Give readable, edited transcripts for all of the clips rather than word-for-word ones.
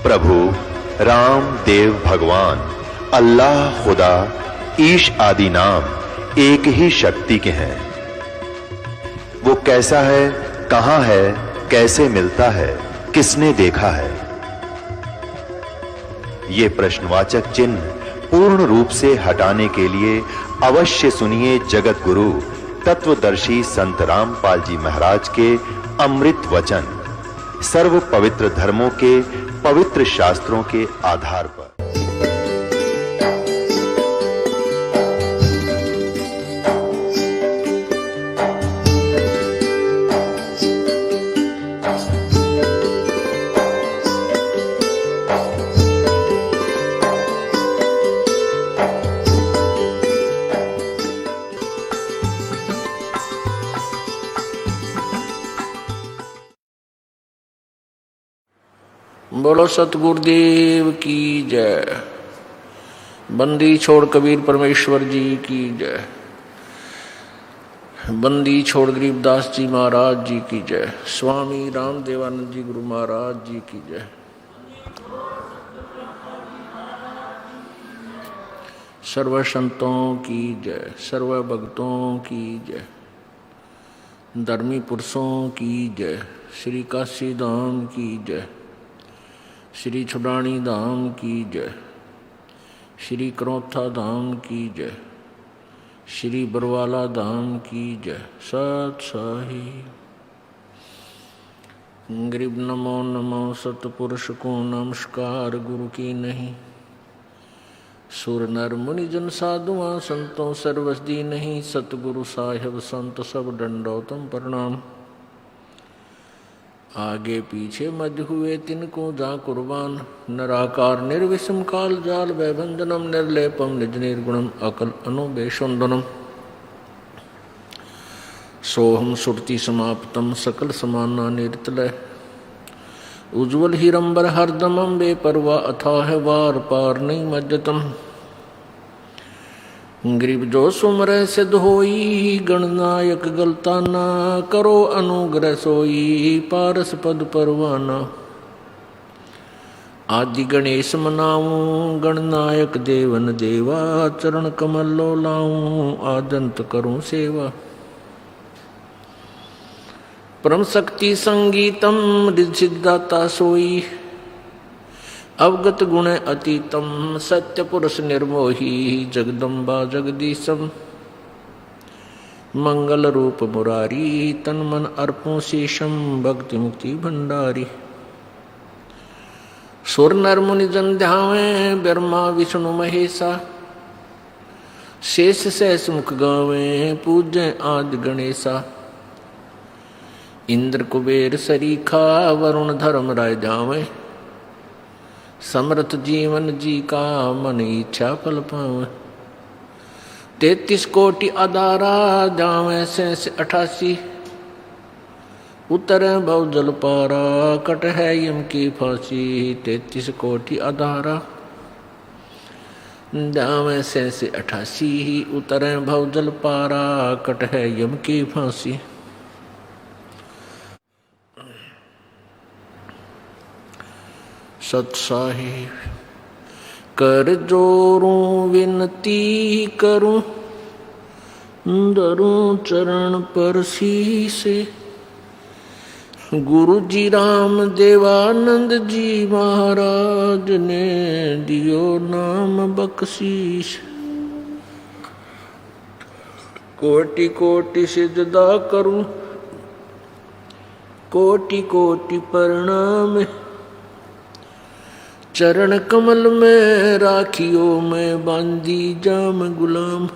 प्रभु राम देव भगवान अल्लाह खुदा ईश आदि नाम एक ही शक्ति के हैं। वो कैसा है, कहां है, कैसे मिलता है, किसने देखा है? ये प्रश्नवाचक चिन्ह पूर्ण रूप से हटाने के लिए अवश्य सुनिए जगत गुरु तत्वदर्शी संत रामपाल जी महाराज के अमृत वचन, सर्व पवित्र धर्मों के पवित्र शास्त्रों के आधार पर। बोलो सतगुरुदेव की जय। बंदी छोड़ कबीर परमेश्वर जी की जय। बंदी छोड़ गरीबदास जी महाराज जी की जय। स्वामी रामदेवानंद जी गुरु महाराज जी की जय। सर्व संतों की जय, सर्व भक्तों की जय, धर्मी पुरुषों की जय। श्री काशी धाम की जय, श्री छुडानी धाम की जय, श्री करोथा धाम की जय, श्री बरवाला धाम की जय। सत साहिब गरीब नमो नमो सतपुरुष को नमस्कार गुरु की नहीं। सुर नर मुनि जन साधुआ संतों सर्वसदी नहीं। सतगुरु साहिब संत सब दंडोतम प्रणाम। आगे पीछे मध्य हुए तिनको जा कुर्बान। निराकार निर्विषम काल जाल वैभंजनम निर्लेपम निज निर्गुणम अकल अनुबेशोन्दनम। सोहम सुरति समाप्तम सकल समाना निरतलय। उज्ज्वल हिरंबर हरदमम बेपरवा अथाह वार पार नहीं मज्जतम। गरीब जो सुमरह सिद्ध होई गणनायक गलता ना। करो अनुग्रह सोई पारस पद परवाना। आदि गणेश मनाऊं गणनायक देवन देवा। चरण कमल लो लाऊं आदंत करूं सेवा। परम शक्ति संगीतम रिद्धि सिद्धाता सोई। अवगत गुण अतीतम सत्य पुरुष निर्मोही। जगदम्बा जगदीशम मंगल रूप मुरारी। तन मन अर्पों शेषम भक्ति मुक्ति भंडारी। सुर नर मुनि जन ध्यावे ब्रह्मा विष्णु महेशा। शेष सहस मुख गावे पूज्य आदि गणेशा। इंद्र कुबेर सरीखा वरुण धर्म राय जावे। समर्थ जीवन जी का मन इच्छा फल पावे। 33 कोटि अदारा जावे शेष 88। उतर भव जल पारा कट है यम की फांसी। 33 कोटि अदारा जावे शेष 88। उतर भव जल पारा कट है यम की फांसी। सत साहिब कर जोरूं विनती करूं। धरूं चरण पर शीसे। गुरु जी राम देवानंद जी महाराज ने दियो नाम बख्शीश। कोटि कोटि सिजदा करूं कोटि कोटि प्रणाम। चरण कमल में राखियो मैं बांधी जाम गुलाम।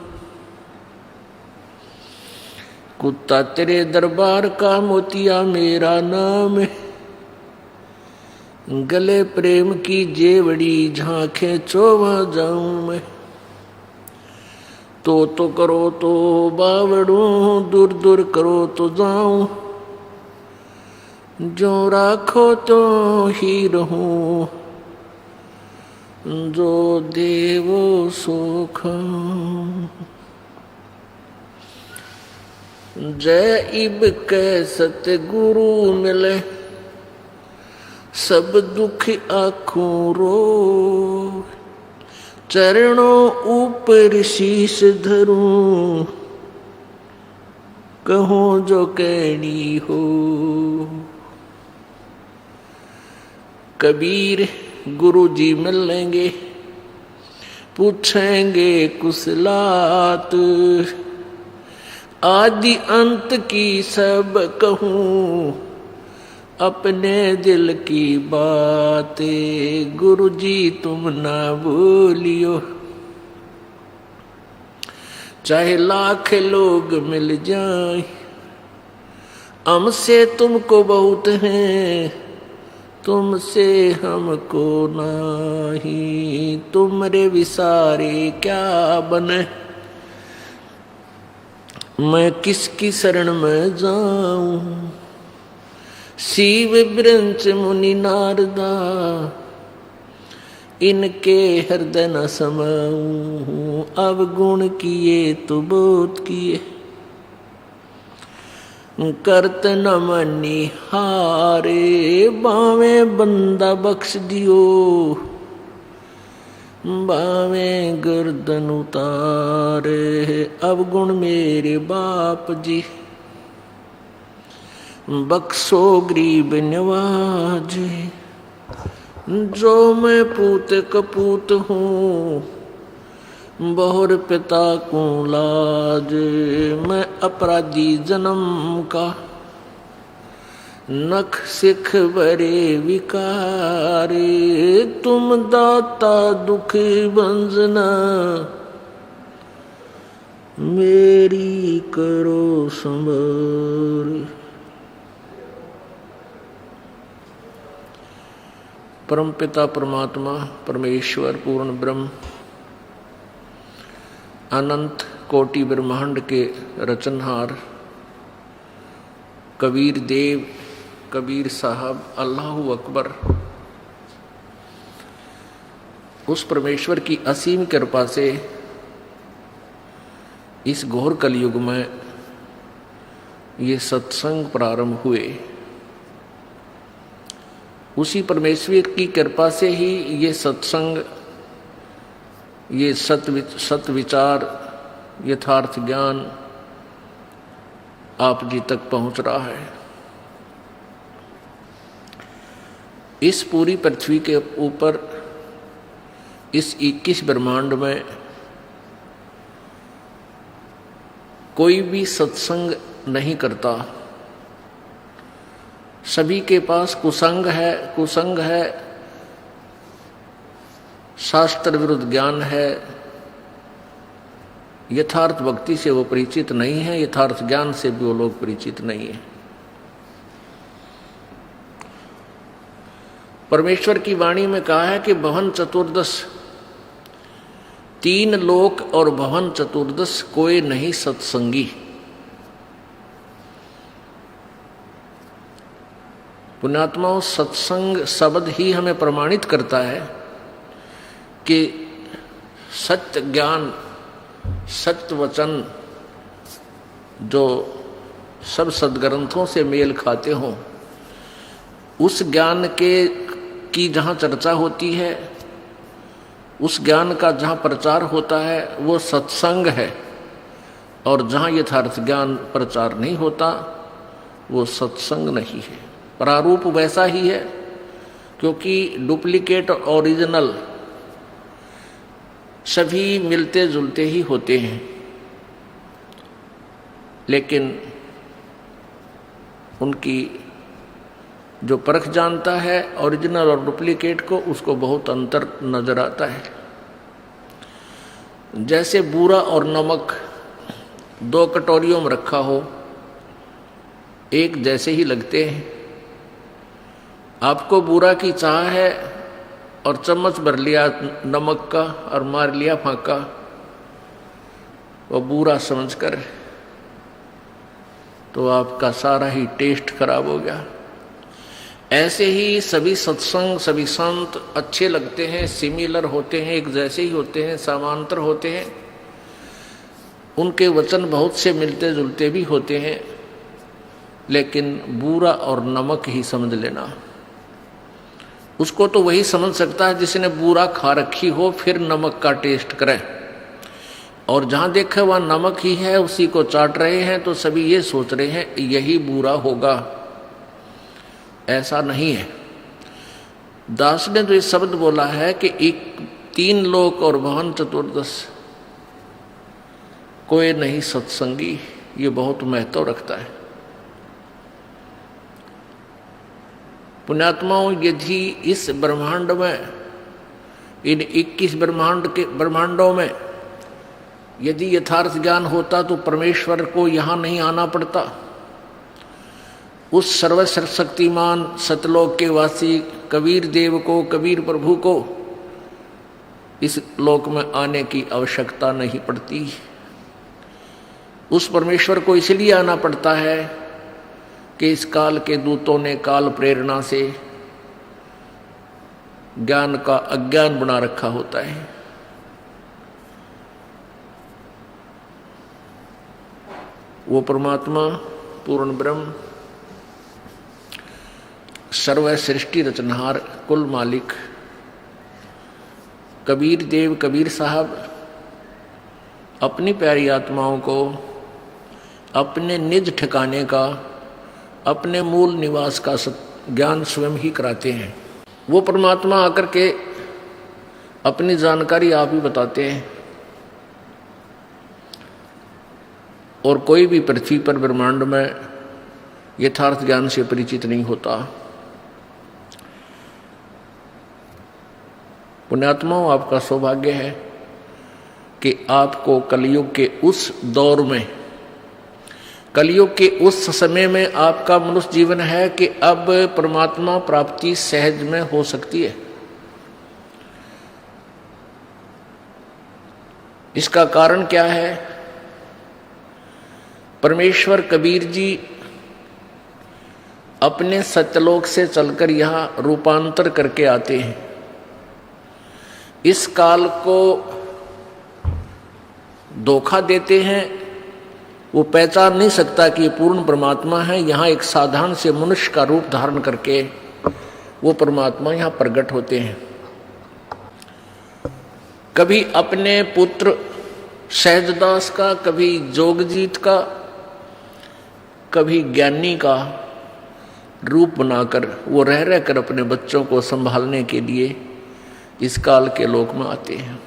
कुत्ता तेरे दरबार का मोतिया मेरा नाम। गले प्रेम की जेवड़ी झांखे चोवा जाऊं मैं। तो करो तो बावड़ू दूर दूर करो तो जाऊं। जो राखो तो ही रहूं। जो देवो सुख। जय इब के सतगुरु मिले। सब दुख आँखों रो, चरणों ऊपर शीश धरूं, कहूँ जो कहनी हो। कबीर गुरु जी मिल लेंगे, पूछेंगे कुशलात, आदि अंत की सब कहूँ, अपने दिल की बातें। गुरु जी तुम ना भूलियो, चाहे लाख लोग मिल जाएं, हमसे तुमको बहुत हैं, तुमसे हमको नहीं। तुमरे विसारे क्या बने, मैं किसकी शरण में जाऊं। शिव ब्रंच मुनि नारदा, इनके हृदय न समाऊं। अवगुण किए तो बहुत किए, करत न मनी हारे। बावे बंदा बख्श दियो, बावे गर्दन उतारे। अवगुण मेरे बाप जी, बख्शो गरीब नवाजे। जो मैं पूत कपूत हूँ, बहुर पिता को लाज। मैं अपराधी जन्म का, नख सिख बरे विकारे। तुम दाता दुख भंजना, मेरी करो संभार। परमपिता परमात्मा परमेश्वर पूर्ण ब्रह्म, अनंत कोटि ब्रह्मांड के रचनहार कबीर देव, कबीर साहब, अल्लाहु अकबर, उस परमेश्वर की असीम कृपा से इस घोर कलयुग में ये सत्संग प्रारंभ हुए। उसी परमेश्वर की कृपा से ही ये सत्संग, ये सत विचार, यथार्थ ज्ञान आप जी तक पहुंच रहा है। इस पूरी पृथ्वी के ऊपर, इस 21 ब्रह्मांड में कोई भी सत्संग नहीं करता। सभी के पास कुसंग है, शास्त्र विरुद्ध ज्ञान है। यथार्थ भक्ति से वो परिचित नहीं है, यथार्थ ज्ञान से भी वो लोग परिचित नहीं है। परमेश्वर की वाणी में कहा है कि भवन चतुर्दश, 3 लोक और भवन चतुर्दश, कोई नहीं सत्संगी। पुण्यात्माओं, सत्संग शब्द ही हमें प्रमाणित करता है कि सत्य ज्ञान, सत्य वचन जो सब सदग्रंथों से मेल खाते हों, उस ज्ञान की जहाँ चर्चा होती है, उस ज्ञान का जहाँ प्रचार होता है, वो सत्संग है। और जहाँ यथार्थ ज्ञान प्रचार नहीं होता, वो सत्संग नहीं है। प्रारूप वैसा ही है, क्योंकि डुप्लीकेट और ओरिजिनल सभी मिलते जुलते ही होते हैं, लेकिन उनकी जो परख जानता है ओरिजिनल और डुप्लीकेट को, उसको बहुत अंतर नजर आता है। जैसे बूरा और नमक 2 कटोरियों में रखा हो, एक जैसे ही लगते हैं। आपको बूरा की चाह है और चम्मच भर लिया नमक का और मार लिया फाका, वो बूरा समझकर, तो आपका सारा ही टेस्ट खराब हो गया। ऐसे ही सभी सत्संग, सभी संत अच्छे लगते हैं, सिमिलर होते हैं, एक जैसे ही होते हैं, समांतर होते हैं। उनके वचन बहुत से मिलते जुलते भी होते हैं, लेकिन बूरा और नमक ही समझ लेना। उसको तो वही समझ सकता है जिसने बूरा खा रखी हो, फिर नमक का टेस्ट करे। और जहाँ देखे वहाँ नमक ही है, उसी को चाट रहे हैं, तो सभी ये सोच रहे हैं यही बुरा होगा। ऐसा नहीं है। दास ने तो ये शब्द बोला है कि 3 लोक और भवन चतुर्दश कोई नहीं सत्संगी। ये बहुत महत्व रखता है। पुण्यात्माओं, यदि इस ब्रह्मांड में, इन 21 ब्रह्मांडों में यदि यथार्थ ज्ञान होता तो परमेश्वर को यहाँ नहीं आना पड़ता। उस सर्वशक्तिमान सतलोक के वासी कबीर देव को, कबीर प्रभु को इस लोक में आने की आवश्यकता नहीं पड़ती। उस परमेश्वर को इसलिए आना पड़ता है कि इस काल के दूतों ने काल प्रेरणा से ज्ञान का अज्ञान बना रखा होता है। वो परमात्मा पूर्ण ब्रह्म, सर्व सृष्टि रचनहार, कुल मालिक कबीर देव, कबीर साहब अपनी प्यारी आत्माओं को अपने निज ठिकाने का, अपने मूल निवास का ज्ञान स्वयं ही कराते हैं। वो परमात्मा आकर के अपनी जानकारी आप ही बताते हैं। और कोई भी पृथ्वी पर ब्रह्मांड में यथार्थ ज्ञान से परिचित नहीं होता। पुण्यात्माओं, आपका सौभाग्य है कि आपको कलयुग के उस दौर में, कलयुग के उस समय में आपका मनुष्य जीवन है कि अब परमात्मा प्राप्ति सहज में हो सकती है। इसका कारण क्या है? परमेश्वर कबीर जी अपने सत्यलोक से चलकर यहाँ रूपांतर करके आते हैं। इस काल को धोखा देते हैं। वो पहचान नहीं सकता कि ये पूर्ण परमात्मा है। यहाँ एक साधारण से मनुष्य का रूप धारण करके वो परमात्मा यहाँ प्रकट होते हैं। कभी अपने पुत्र सहजदास का, कभी जोगजीत का, कभी ज्ञानी का रूप बनाकर वो रह रहकर अपने बच्चों को संभालने के लिए इस काल के लोक में आते हैं।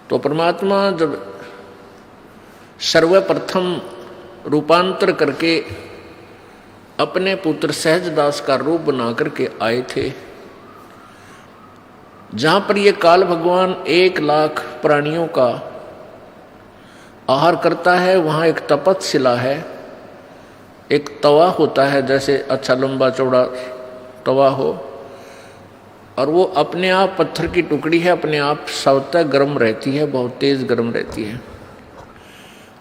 तो परमात्मा जब सर्वप्रथम रूपांतर करके अपने पुत्र सहजदास का रूप बना करके आए थे, जहां पर ये काल भगवान 1 लाख प्राणियों का आहार करता है, वहां एक तपतशिला है, एक तवा होता है, जैसे अच्छा लंबा चौड़ा तवा हो, और वो अपने आप पत्थर की टुकड़ी है, अपने आप स्वतः गर्म रहती है, बहुत तेज गर्म रहती है।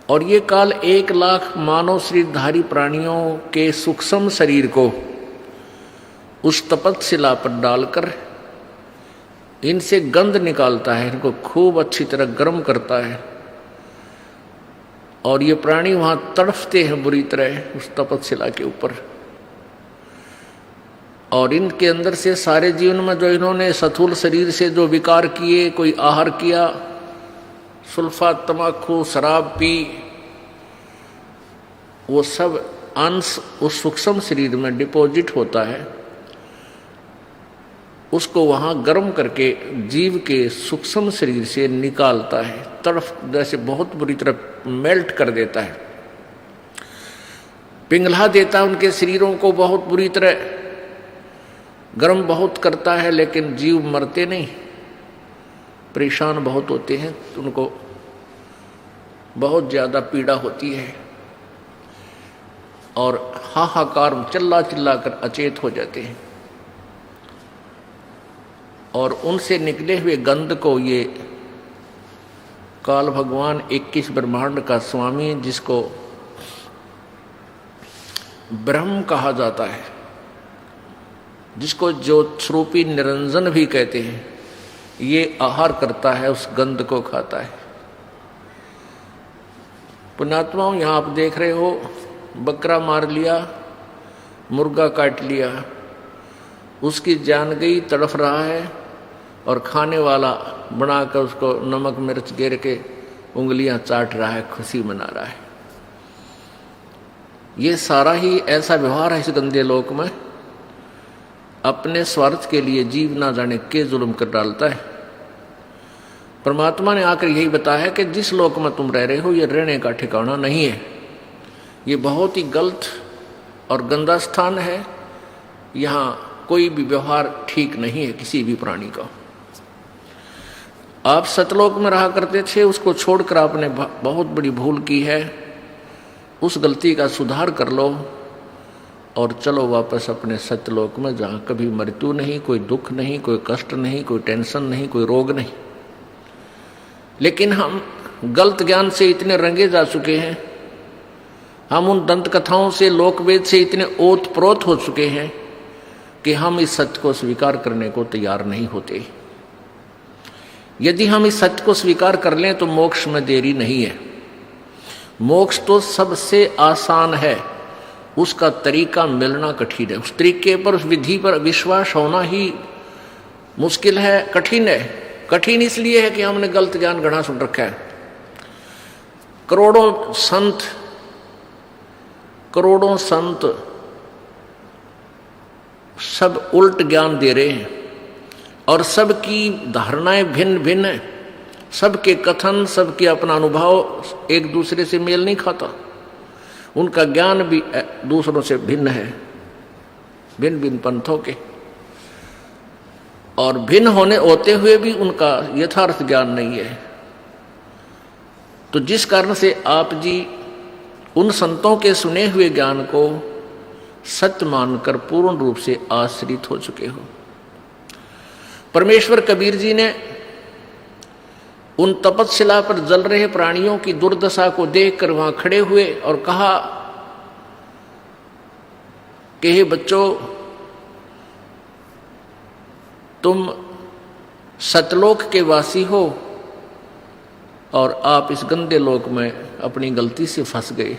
और ये काल 1 लाख मानव शरीरधारी प्राणियों के सूक्ष्म शरीर को उस तपतशिला पर डालकर इनसे गंध निकालता है, इनको खूब अच्छी तरह गर्म करता है। और ये प्राणी वहां तड़फते हैं बुरी तरह उस तपतशिला के ऊपर। और इनके अंदर से सारे जीवन में जो इन्होंने स्थूल शरीर से जो विकार किए, कोई आहार किया, सुल्फा, तमाकू, शराब पी, वो सब अंश उस सूक्ष्म शरीर में डिपॉजिट होता है। उसको वहां गर्म करके जीव के सूक्ष्म शरीर से निकालता है, तड़फ जैसे बहुत बुरी तरह मेल्ट कर देता है, पिघला देता है उनके शरीरों को, बहुत बुरी तरह गर्म बहुत करता है। लेकिन जीव मरते नहीं, परेशान बहुत होते हैं, तो उनको बहुत ज्यादा पीड़ा होती है और हाहाकार चिल्ला चिल्ला कर अचेत हो जाते हैं। और उनसे निकले हुए गंध को ये काल भगवान 21 ब्रह्मांड का स्वामी, जिसको ब्रह्म कहा जाता है, जिसको ज्योत स्वरूपी निरंजन भी कहते हैं, ये आहार करता है, उस गंध को खाता है। पुण्यात्माओं, यहाँ आप देख रहे हो, बकरा मार लिया, मुर्गा काट लिया, उसकी जान गई, तड़फ रहा है, और खाने वाला बनाकर उसको नमक मिर्च गिर के उंगलियां चाट रहा है, खुशी मना रहा है। ये सारा ही ऐसा व्यवहार है इस गंदे लोक में, अपने स्वार्थ के लिए जीव ना जाने के जुल्म कर डालता है। परमात्मा ने आकर यही बताया कि जिस लोक में तुम रह रहे हो ये रहने का ठिकाना नहीं है, ये बहुत ही गलत और गंदा स्थान है, यहाँ कोई भी व्यवहार ठीक नहीं है किसी भी प्राणी का। आप सतलोक में रहा करते थे, उसको छोड़कर आपने बहुत बड़ी भूल की है, उस गलती का सुधार कर लो और चलो वापस अपने सत्यलोक में, जहाँ कभी मृत्यु नहीं, कोई दुख नहीं, कोई कष्ट नहीं, कोई टेंशन नहीं, कोई रोग नहीं। लेकिन हम गलत ज्ञान से इतने रंगे जा चुके हैं, हम उन दंत कथाओं से, लोकवेद से इतने ओत प्रोत हो चुके हैं कि हम इस सत्य को स्वीकार करने को तैयार नहीं होते। यदि हम इस सत्य को स्वीकार कर लें तो मोक्ष में देरी नहीं है। मोक्ष तो सबसे आसान है, उसका तरीका मिलना कठिन है। उस तरीके पर, उस विधि पर विश्वास होना ही मुश्किल है, कठिन है। कठिन इसलिए है कि हमने गलत ज्ञान गढ़ा सुन रखा है। करोड़ों संत सब उल्ट ज्ञान दे रहे हैं और सबकी धारणाएं भिन्न भिन्न है, सबके कथन, सबके अपना अनुभव एक दूसरे से मेल नहीं खाता, उनका ज्ञान भी दूसरों से भिन्न है, भिन्न भिन्न पंथों के, और भिन्न होते हुए भी उनका यथार्थ ज्ञान नहीं है। तो जिस कारण से आप जी उन संतों के सुने हुए ज्ञान को सत्य मानकर पूर्ण रूप से आश्रित हो चुके हो। परमेश्वर कबीर जी ने उन तपस्शिला पर जल रहे प्राणियों की दुर्दशा को देखकर वहां खड़े हुए और कहा कि हे बच्चों, तुम सतलोक के वासी हो और आप इस गंदे लोक में अपनी गलती से फंस गए।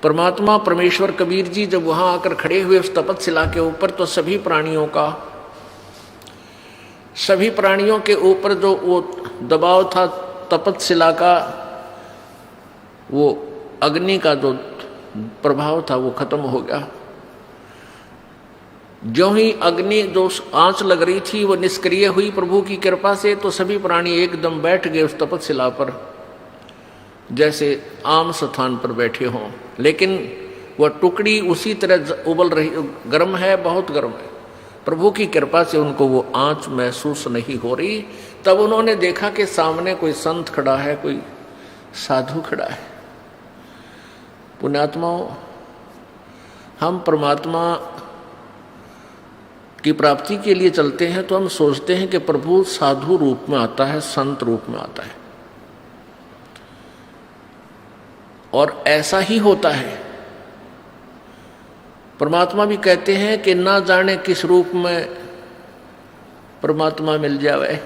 परमात्मा परमेश्वर कबीर जी जब वहां आकर खड़े हुए उस तपस्शिला के ऊपर, तो सभी प्राणियों के ऊपर जो वो दबाव था तपस्शिला का, वो अग्नि का जो प्रभाव था वो खत्म हो गया। जो ही अग्नि जो आंच लग रही थी वो निष्क्रिय हुई प्रभु की कृपा से, तो सभी प्राणी एकदम बैठ गए उस तपस्शिला पर, जैसे आम स्थान पर बैठे हों। लेकिन वह टुकड़ी उसी तरह उबल रही, गर्म है, बहुत गर्म है। प्रभु की कृपा से उनको वो आंच महसूस नहीं हो रही। तब उन्होंने देखा कि सामने कोई संत खड़ा है, कोई साधु खड़ा है। पुण्यात्माओं, हम परमात्मा की प्राप्ति के लिए चलते हैं तो हम सोचते हैं कि प्रभु साधु रूप में आता है, संत रूप में आता है, और ऐसा ही होता है। परमात्मा भी कहते हैं कि ना जाने किस रूप में परमात्मा मिल जावे।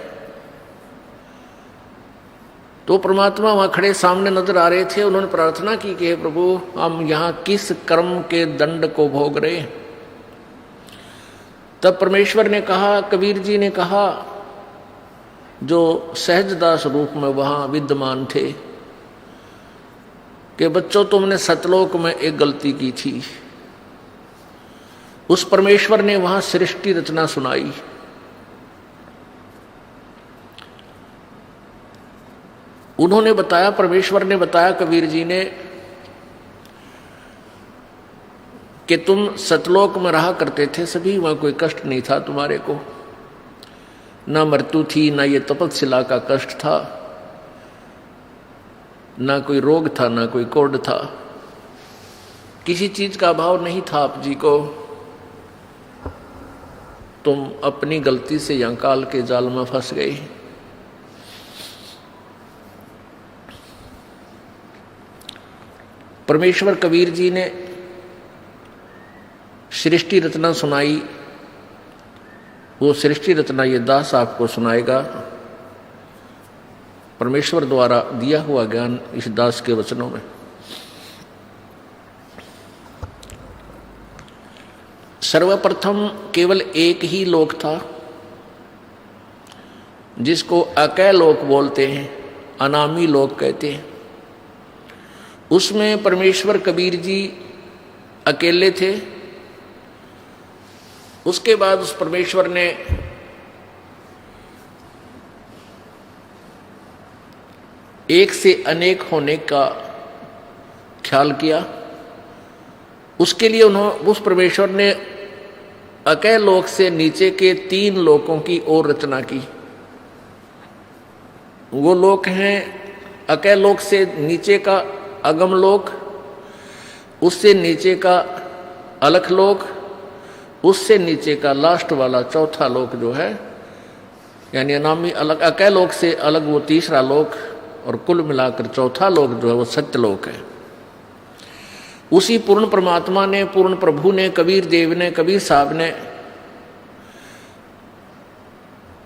तो परमात्मा वहां खड़े सामने नजर आ रहे थे। उन्होंने प्रार्थना की कि हे प्रभु, हम यहाँ किस कर्म के दंड को भोग रहे हैं। तब परमेश्वर ने कहा, कबीर जी ने कहा, जो सहजदास रूप में वहां विद्यमान थे, कि बच्चों, तुमने सतलोक में एक गलती की थी। उस परमेश्वर ने वहां सृष्टि रचना सुनाई। उन्होंने बताया, परमेश्वर ने बताया कबीर जी ने, कि तुम सतलोक में रहा करते थे सभी, वहां कोई कष्ट नहीं था तुम्हारे को, ना मृत्यु थी, ना ये तपस्शिला का कष्ट था, ना कोई रोग था, ना कोई कोढ़ था, किसी चीज का अभाव नहीं था आप जी को। तुम अपनी गलती से यहाँ काल के जाल में फंस गए। परमेश्वर कबीर जी ने सृष्टि रचना सुनाई। वो सृष्टि रचना ये दास आपको सुनाएगा। परमेश्वर द्वारा दिया हुआ ज्ञान इस दास के वचनों में। सर्वप्रथम केवल एक ही लोक था जिसको अकय लोक बोलते हैं, अनामी लोक कहते हैं। उसमें परमेश्वर कबीर जी अकेले थे। उसके बाद उस परमेश्वर ने एक से अनेक होने का ख्याल किया। उसके लिए उस परमेश्वर ने अकय लोक से नीचे के 3 लोकों की और रचना की। वो लोक हैं अकय लोक से नीचे का अगम लोक, उससे नीचे का अलख लोक, उससे नीचे का लास्ट वाला चौथा लोक जो है, यानी अनामी अलग अकय लोक से अलग वो तीसरा लोक, और कुल मिलाकर चौथा लोक जो है वो सत्यलोक है। उसी पूर्ण परमात्मा ने, पूर्ण प्रभु ने, कबीर देव ने, कबीर साहब ने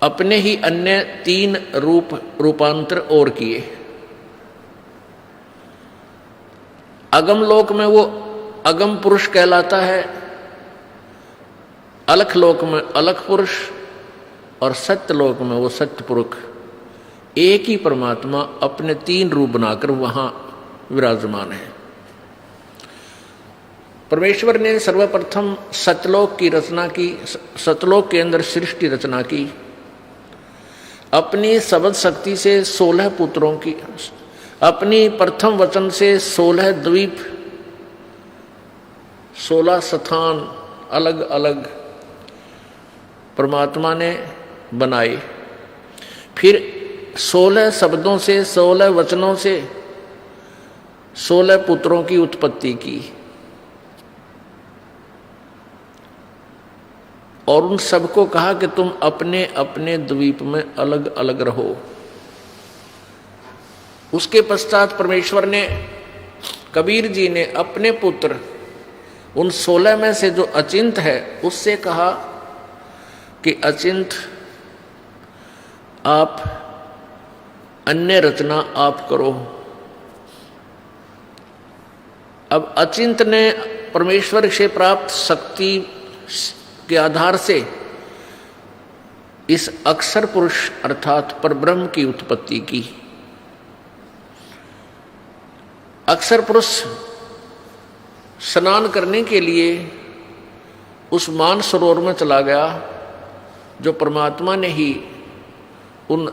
अपने ही अन्य 3 रूपांतर और किए। अगम लोक में वो अगम पुरुष कहलाता है, अलख लोक में अलख पुरुष, और सत्य लोक में वो सत्य पुरुष। एक ही परमात्मा अपने 3 रूप बनाकर वहां विराजमान है। परमेश्वर ने सर्वप्रथम सतलोक की रचना की, सतलोक के अंदर सृष्टि रचना की। अपनी सबद शक्ति से 16 पुत्रों की, अपनी प्रथम वचन से 16 द्वीप, 16 स्थान अलग अलग परमात्मा ने बनाए। फिर 16 शब्दों से, 16 वचनों से 16 पुत्रों की उत्पत्ति की, और उन सबको कहा कि तुम अपने अपने द्वीप में अलग अलग रहो। उसके पश्चात परमेश्वर ने, कबीर जी ने अपने पुत्र उन 16 में से जो अचिंत है उससे कहा कि अचिंत आप अन्य रचना आप करो। अब अचिंत ने परमेश्वर से प्राप्त शक्ति के आधार से इस अक्षर पुरुष अर्थात परब्रह्म की उत्पत्ति की। अक्षर पुरुष स्नान करने के लिए उस मान सरोवर में चला गया जो परमात्मा ने ही उन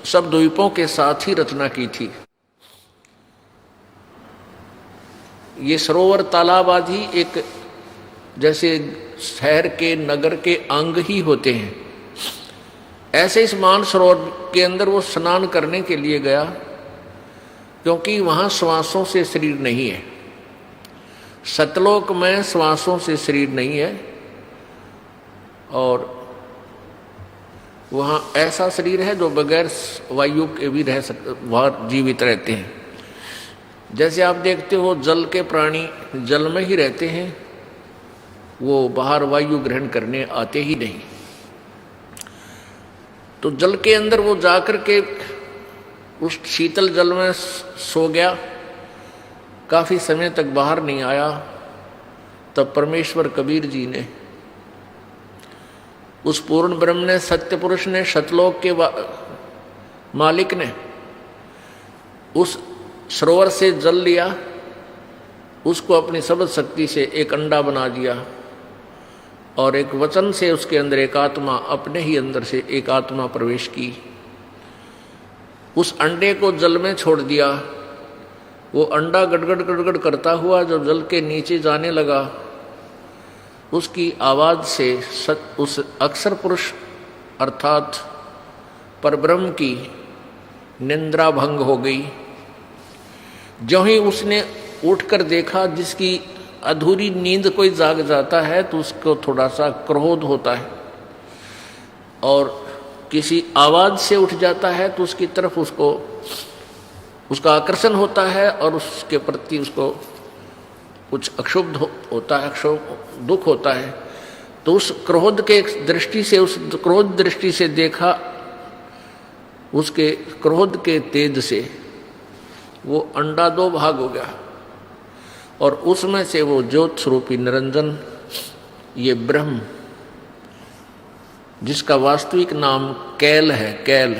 सब द्वीपों के साथ ही रचना की थी। ये सरोवर तालाब आदि एक जैसे शहर के नगर के अंग ही होते हैं, ऐसे इस मान सरोवर के अंदर वो स्नान करने के लिए गया, क्योंकि वहाँ श्वासों से शरीर नहीं है। सतलोक में श्वासों से शरीर नहीं है, और वहाँ ऐसा शरीर है जो बगैर वायु के भी रह सकते, वहाँ जीवित रहते हैं। जैसे आप देखते हो जल के प्राणी जल में ही रहते हैं, वो बाहर वायु ग्रहण करने आते ही नहीं। तो जल के अंदर वो जाकर के उस शीतल जल में सो गया, काफी समय तक बाहर नहीं आया। तब परमेश्वर कबीर जी ने, उस पूर्ण ब्रह्म ने, सत्य पुरुष ने, सतलोक के मालिक ने उस सरोवर से जल लिया, उसको अपनी सबद शक्ति से एक अंडा बना दिया, और एक वचन से उसके अंदर एक आत्मा, अपने ही अंदर से एक आत्मा प्रवेश की। उस अंडे को जल में छोड़ दिया। वो अंडा गड़गड़ गड़गड़ करता हुआ जब जल के नीचे जाने लगा, उसकी आवाज से उस अक्षर पुरुष अर्थात परब्रह्म की निंद्रा भंग हो गई। जो ही उसने उठकर देखा, जिसकी अधूरी नींद कोई जाग जाता है तो उसको थोड़ा सा क्रोध होता है, और किसी आवाज से उठ जाता है तो उसकी तरफ उसका आकर्षण होता है, और उसके प्रति उसको कुछ अक्षुब्ध होता है, दुख होता है। तो उस क्रोध के दृष्टि से, उस क्रोध दृष्टि से देखा, उसके क्रोध के तेज से वो अंडा 2 भाग हो गया, और उसमें से वो ज्योत स्वरूपी निरंजन ये ब्रह्म, जिसका वास्तविक नाम कैल है, कैल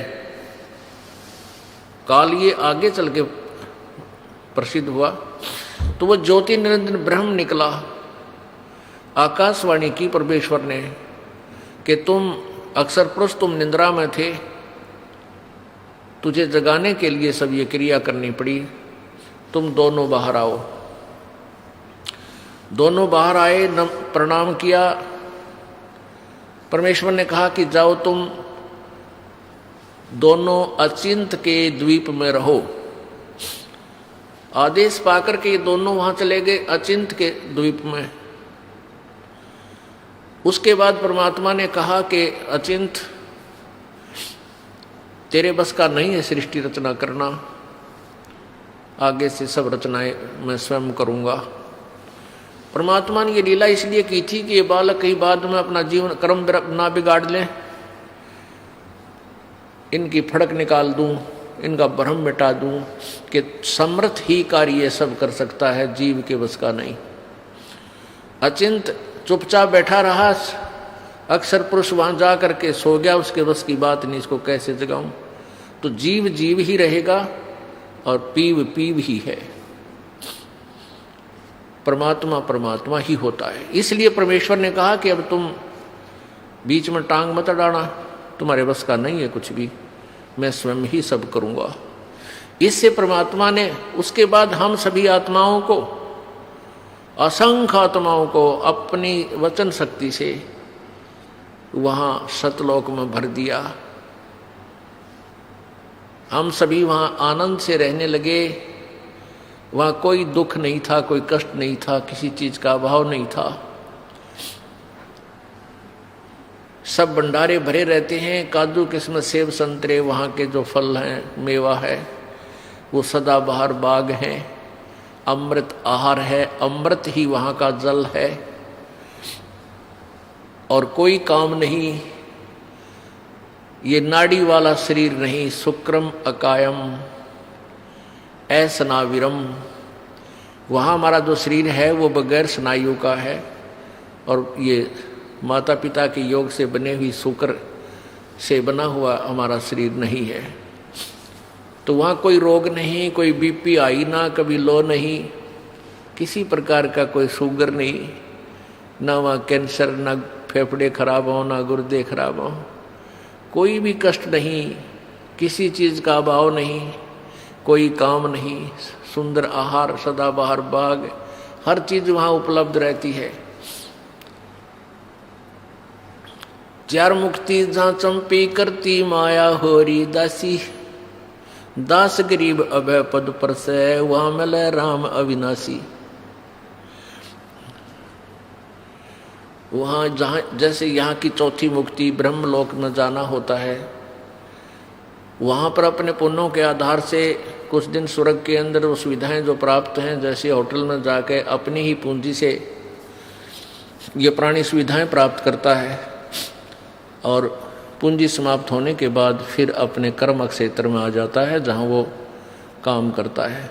काल, ये आगे चल के प्रसिद्ध हुआ। तो वो ज्योति निरंजन ब्रह्म निकला। आकाशवाणी की परमेश्वर ने कि तुम अक्सर पुरुष, तुम निंद्रा में थे, तुझे जगाने के लिए सब ये क्रिया करनी पड़ी, तुम दोनों बाहर आओ। दोनों बाहर आए, प्रणाम किया। परमेश्वर ने कहा कि जाओ तुम दोनों अचिंत के द्वीप में रहो। आदेश पाकर के ये दोनों वहां चले गए अचिंत के द्वीप में। उसके बाद परमात्मा ने कहा कि अचिंत, तेरे बस का नहीं है सृष्टि रचना करना, आगे से सब रचनाएं मैं स्वयं करूंगा। परमात्मा ने ये लीला इसलिए की थी कि ये बालक कहीं बाद में अपना जीवन कर्म ना बिगाड़ लें, इनकी फड़क निकाल दूं, इनका भ्रम मिटा दूं कि समर्थ ही कार्य सब कर सकता है, जीव के बस का नहीं। अचिंत चुपचाप बैठा रहा, अक्सर पुरुष वहां जा करके सो गया, उसके बस की बात नहीं, इसको कैसे जगाऊं। तो जीव जीव ही रहेगा और पीव पीव ही है, परमात्मा परमात्मा ही होता है। इसलिए परमेश्वर ने कहा कि अब तुम बीच में टांग मत अड़ाना, तुम्हारे बस का नहीं है कुछ भी, मैं स्वयं ही सब करूंगा। इससे परमात्मा ने उसके बाद हम सभी आत्माओं को, असंख्य आत्माओं को अपनी वचन शक्ति से वहां सतलोक में भर दिया। हम सभी वहां आनंद से रहने लगे। वहां कोई दुख नहीं था, कोई कष्ट नहीं था, किसी चीज का अभाव नहीं था। सब भंडारे भरे रहते हैं, काजू किस्मत सेब संतरे, वहाँ के जो फल हैं, मेवा है, वो सदाबहार बाग हैं। अमृत आहार है, अमृत ही वहाँ का जल है। और कोई काम नहीं, ये नाड़ी वाला शरीर नहीं, शुक्रम अकायम असनाविरम। वहाँ हमारा जो शरीर है वो बगैर स्नायु का है, और ये माता पिता के योग से बने हुई शुक्र से बना हुआ हमारा शरीर नहीं है। तो वहाँ कोई रोग नहीं, कोई बीपी हाई ना, कभी लो नहीं, किसी प्रकार का कोई शुगर नहीं, ना वहाँ कैंसर, ना फेफड़े खराब हो, ना गुर्दे खराब हो, कोई भी कष्ट नहीं, किसी चीज़ का अभाव नहीं, कोई काम नहीं, सुंदर आहार, सदाबहार बाग, हर चीज़ वहाँ उपलब्ध रहती है। चार मुक्ति जहाँ चंपी करती माया होरी दासी, दास गरीब अभय पद पर से वहाँ मिले राम अविनाशी। वहाँ जहाँ जैसे यहाँ की चौथी मुक्ति ब्रह्मलोक में जाना होता है, वहाँ पर अपने पुण्यों के आधार से कुछ दिन स्वर्ग के अंदर वो सुविधाएं जो प्राप्त हैं, जैसे होटल में जाके अपनी ही पूंजी से ये प्राणी सुविधाएं प्राप्त करता है, और पूंजी समाप्त होने के बाद फिर अपने कर्म क्षेत्र में आ जाता है जहाँ वो काम करता है।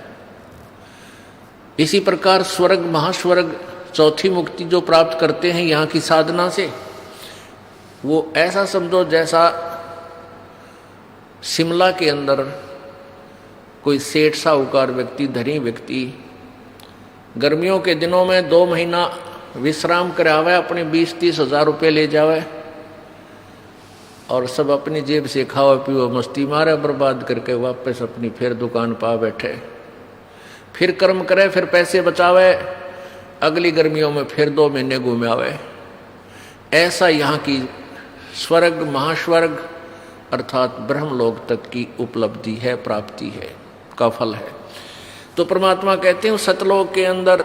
इसी प्रकार स्वर्ग महास्वर्ग चौथी मुक्ति जो प्राप्त करते हैं यहाँ की साधना से, वो ऐसा समझो जैसा शिमला के अंदर कोई सेठ साहूकार व्यक्ति, धनी व्यक्ति गर्मियों के दिनों में 2 महीना विश्राम करावे, अपने 20-30 हज़ार रुपये ले जावे और सब अपनी जेब से खाओ पियो मस्ती मारे, बर्बाद करके वापस अपनी फिर दुकान पा बैठे, फिर कर्म करे, फिर पैसे बचावे, अगली गर्मियों में फिर 2 महीने घूमे आवे। ऐसा यहाँ की स्वर्ग महास्वर्ग अर्थात ब्रह्मलोक तक की उपलब्धि है, प्राप्ति है, का फल है। तो परमात्मा कहते हैं सतलोक के अंदर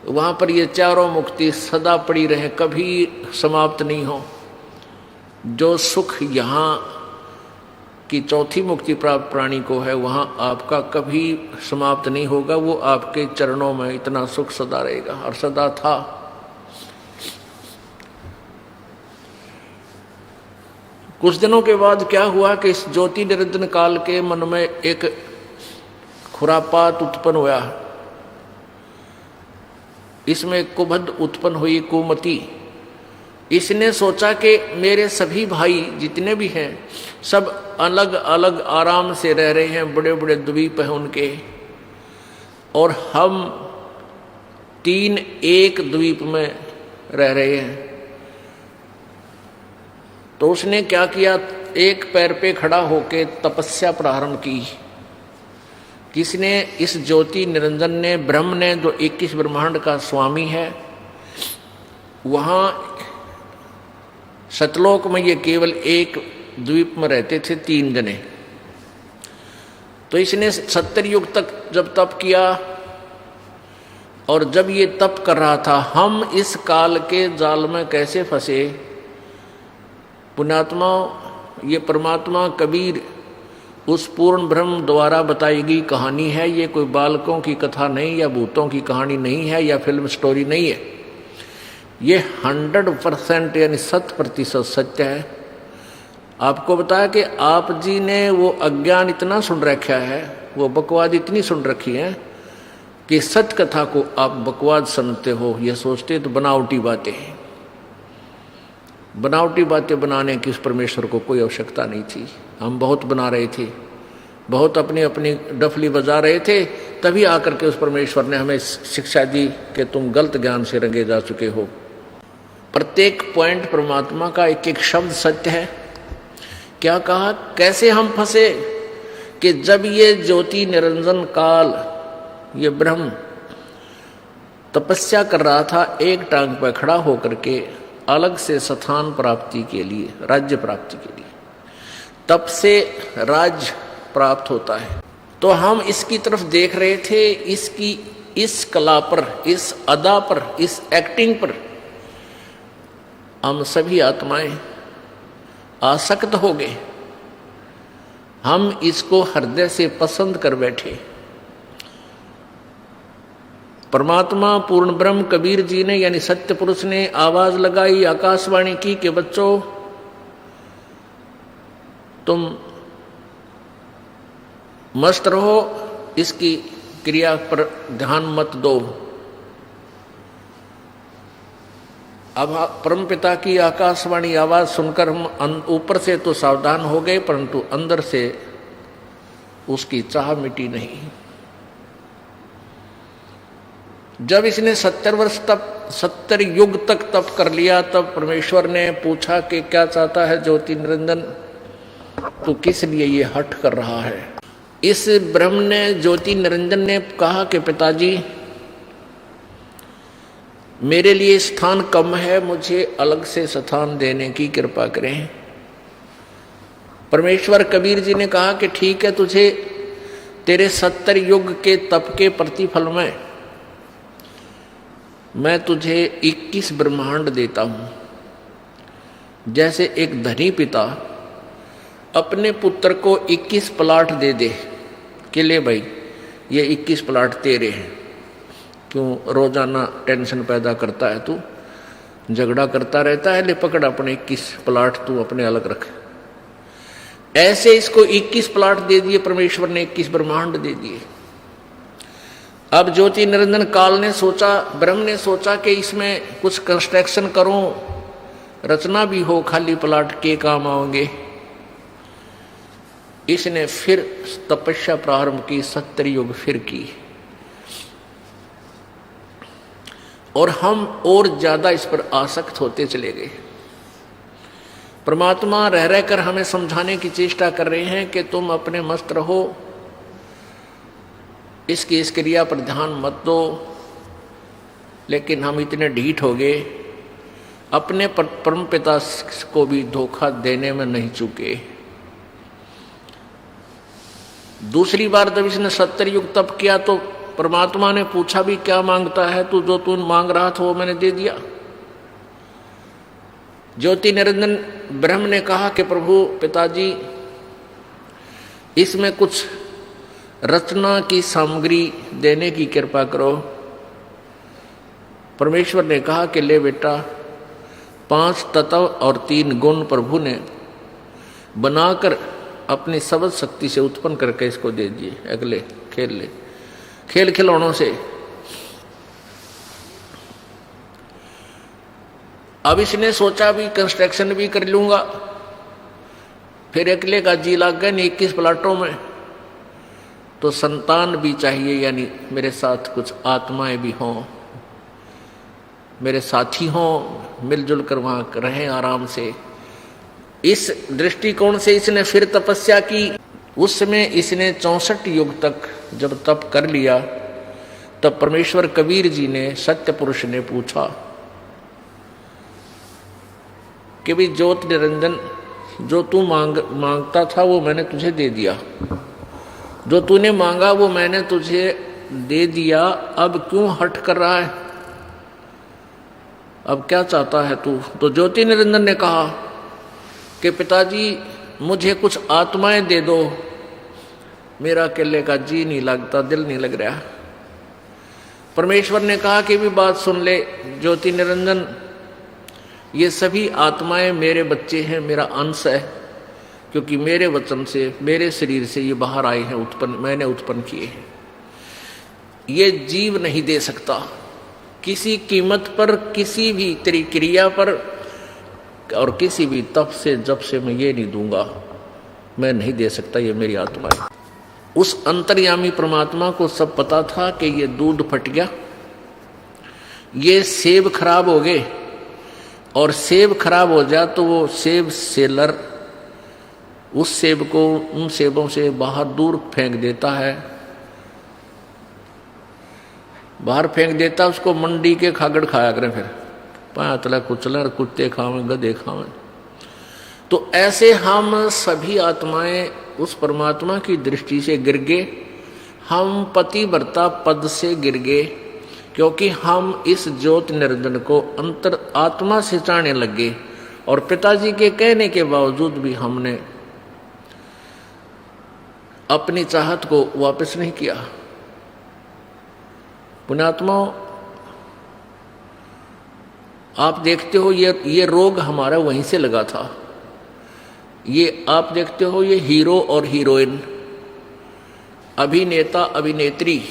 वहाँ पर ये चारों मुक्ति सदा पड़ी रहे, कभी समाप्त नहीं हो। जो सुख यहाँ की चौथी मुक्ति प्राप्त प्राणी को है, वहाँ आपका कभी समाप्त नहीं होगा, वो आपके चरणों में इतना सुख सदा रहेगा और सदा था। कुछ दिनों के बाद क्या हुआ कि इस ज्योति निरंजन काल के मन में एक खुरापात उत्पन्न हुआ। इसमें कुबध उत्पन्न हुई, कुमति। इसने सोचा कि मेरे सभी भाई जितने भी हैं सब अलग अलग आराम से रह रहे हैं, बड़े बड़े द्वीप हैं उनके, और हम 3 एक द्वीप में रह रहे हैं। तो उसने क्या किया, एक पैर पे खड़ा होकर तपस्या प्रारंभ की। किसने? इस ज्योति निरंजन ने, ब्रह्म ने, जो 21 ब्रह्मांड का स्वामी है। वहां सतलोक में ये केवल एक द्वीप में रहते थे 3 जने। तो इसने 70 युग तक जब तप किया, और जब ये तप कर रहा था, हम इस काल के जाल में कैसे फंसे। पुण्यात्मा, ये परमात्मा कबीर उस पूर्ण ब्रह्म द्वारा बताई गई कहानी है। ये कोई बालकों की कथा नहीं, या भूतों की कहानी नहीं है, या फिल्म स्टोरी नहीं है। ये 100% यानी 100% सत्य है। आपको बताया कि आप जी ने वो अज्ञान इतना सुन रखा है, वो बकवाद इतनी सुन रखी है कि सत्य कथा को आप बकवाद समझते हो, ये सोचते तो बनावटी बातें हैं। बनावटी बातें बनाने की उस परमेश्वर को कोई आवश्यकता नहीं थी। हम बहुत बना रहे थे, बहुत अपनी अपनी डफली बजा रहे थे, तभी आकर के उस परमेश्वर ने हमें शिक्षा दी कि तुम गलत ज्ञान से रंगे जा चुके हो। प्रत्येक पॉइंट परमात्मा का एक एक शब्द सत्य है। क्या कहा, कैसे हम फंसे कि जब ये ज्योति निरंजन काल, ये ब्रह्म तपस्या कर रहा था, एक टांग पर खड़ा होकर के अलग से स्थान प्राप्ति के लिए, राज्य प्राप्ति के लिए, तब से राज्य प्राप्त होता है। तो हम इसकी तरफ देख रहे थे, इसकी इस कला पर, इस अदा पर, इस एक्टिंग पर हम सभी आत्माएं आसक्त हो गए। हम इसको हृदय से पसंद कर बैठे। परमात्मा पूर्ण ब्रह्म कबीर जी ने, यानी सत्य पुरुष ने आवाज लगाई, आकाशवाणी की कि बच्चों तुम मस्त रहो, इसकी क्रिया पर ध्यान मत दो। अब परमपिता की आकाशवाणी आवाज सुनकर हम ऊपर से तो सावधान हो गए, परंतु अंदर से उसकी चाह मिटी नहीं। जब इसने 70 वर्ष तक, 70 युग तक तप कर लिया, तब परमेश्वर ने पूछा कि क्या चाहता है ज्योति निरंजन, तो किस लिए ये हठ कर रहा है। इस ब्रह्म ने, ज्योति निरंजन ने कहा कि पिताजी मेरे लिए स्थान कम है, मुझे अलग से स्थान देने की कृपा करें। परमेश्वर कबीर जी ने कहा कि ठीक है, तुझे तेरे 70 युग के तप के प्रतिफल में मैं तुझे 21 ब्रह्मांड देता हूं। जैसे एक धनी पिता अपने पुत्र को 21 प्लाट दे दे कि ले भाई ये 21 प्लाट तेरे हैं, क्यों रोजाना टेंशन पैदा करता है, तू झगड़ा करता रहता है, ले पकड़ अपने 21 प्लाट तू अपने अलग रख। ऐसे इसको 21 प्लाट दे दिए परमेश्वर ने, 21 ब्रह्मांड दे दिए। अब ज्योति निरंजन काल ने सोचा, ब्रह्म ने सोचा कि इसमें कुछ कंस्ट्रक्शन करूं, रचना भी हो, खाली प्लाट के काम आओगे। इसने फिर तपस्या प्रारंभ की, 70 युग फिर की, और हम और ज्यादा इस पर आसक्त होते चले गए। परमात्मा रह रहकर हमें समझाने की चेष्टा कर रहे हैं कि तुम अपने मस्त रहो, इसकी इस क्रिया पर ध्यान मत दो। लेकिन हम इतने ढीठ हो गए, अपने परम पिता को भी धोखा देने में नहीं चूके। दूसरी बार जब इसने 70 युग तप किया तो परमात्मा ने पूछा भी क्या मांगता है तू, जो तू मांग रहा था वो मैंने दे दिया। ज्योति निरंजन ब्रह्म ने कहा कि प्रभु पिताजी इसमें कुछ रचना की सामग्री देने की कृपा करो। परमेश्वर ने कहा कि ले बेटा, 5 तत्व और 3 गुण प्रभु ने बनाकर अपनी सबद शक्ति से उत्पन्न करके इसको दे दिए। अगले खेल ले, खेल खिलौनों से। अब इसने सोचा भी कंस्ट्रक्शन भी कर लूंगा, फिर अकेले का जी लग गया 21 प्लाटों में, तो संतान भी चाहिए, यानी मेरे साथ कुछ आत्माएं भी हों, मेरे साथी हों, मिलजुल कर वहां रहें आराम से। इस दृष्टिकोण से इसने फिर तपस्या की। उस समय इसने 64 युग तक जब तप कर लिया, तब परमेश्वर कबीर जी ने, सत्य पुरुष ने पूछा कि भाई ज्योत निरंजन, जो तू मांगता था वो मैंने तुझे दे दिया, जो तूने मांगा वो मैंने तुझे दे दिया, अब क्यों हट कर रहा है, अब क्या चाहता है तू? तो ज्योति निरंजन ने कहा कि पिताजी मुझे कुछ आत्माएं दे दो, मेरा अकेले का जी नहीं लगता, दिल नहीं लग रहा। परमेश्वर ने कहा कि भी बात सुन ले ज्योति निरंजन, ये सभी आत्माएं मेरे बच्चे हैं, मेरा अंश है, क्योंकि मेरे वचन से, मेरे शरीर से ये बाहर आए हैं, मैंने उत्पन्न किए हैं। ये जीव नहीं दे सकता किसी कीमत पर, किसी भी तेरी क्रिया पर और किसी भी तप से जब से मैं ये नहीं दूंगा, मैं नहीं दे सकता, ये मेरी आत्मा है। उस अंतर्यामी परमात्मा को सब पता था कि ये दूध फट गया, ये सेब खराब हो गए, और सेब खराब हो जाए तो वो सेब सेलर उस सेब को उन सेबों से बाहर दूर फेंक देता है, बाहर फेंक देता, उसको मंडी के खागड़ खाया करें, फिर पातला कुचला, कुत्ते खावें, गधे खावें। तो ऐसे हम सभी आत्माएं उस परमात्मा की दृष्टि से गिर गए, हम पतिव्रता पद से गिर गए, क्योंकि हम इस ज्योति निरंजन को अंतर आत्मा से चाहने लगे, और पिताजी के कहने के बावजूद भी हमने अपनी चाहत को वापस नहीं किया। पुण्यात्माओं, आप देखते हो ये रोग हमारा वहीं से लगा था। ये आप देखते हो, ये हीरो और हीरोइन, अभिनेता अभिनेत्री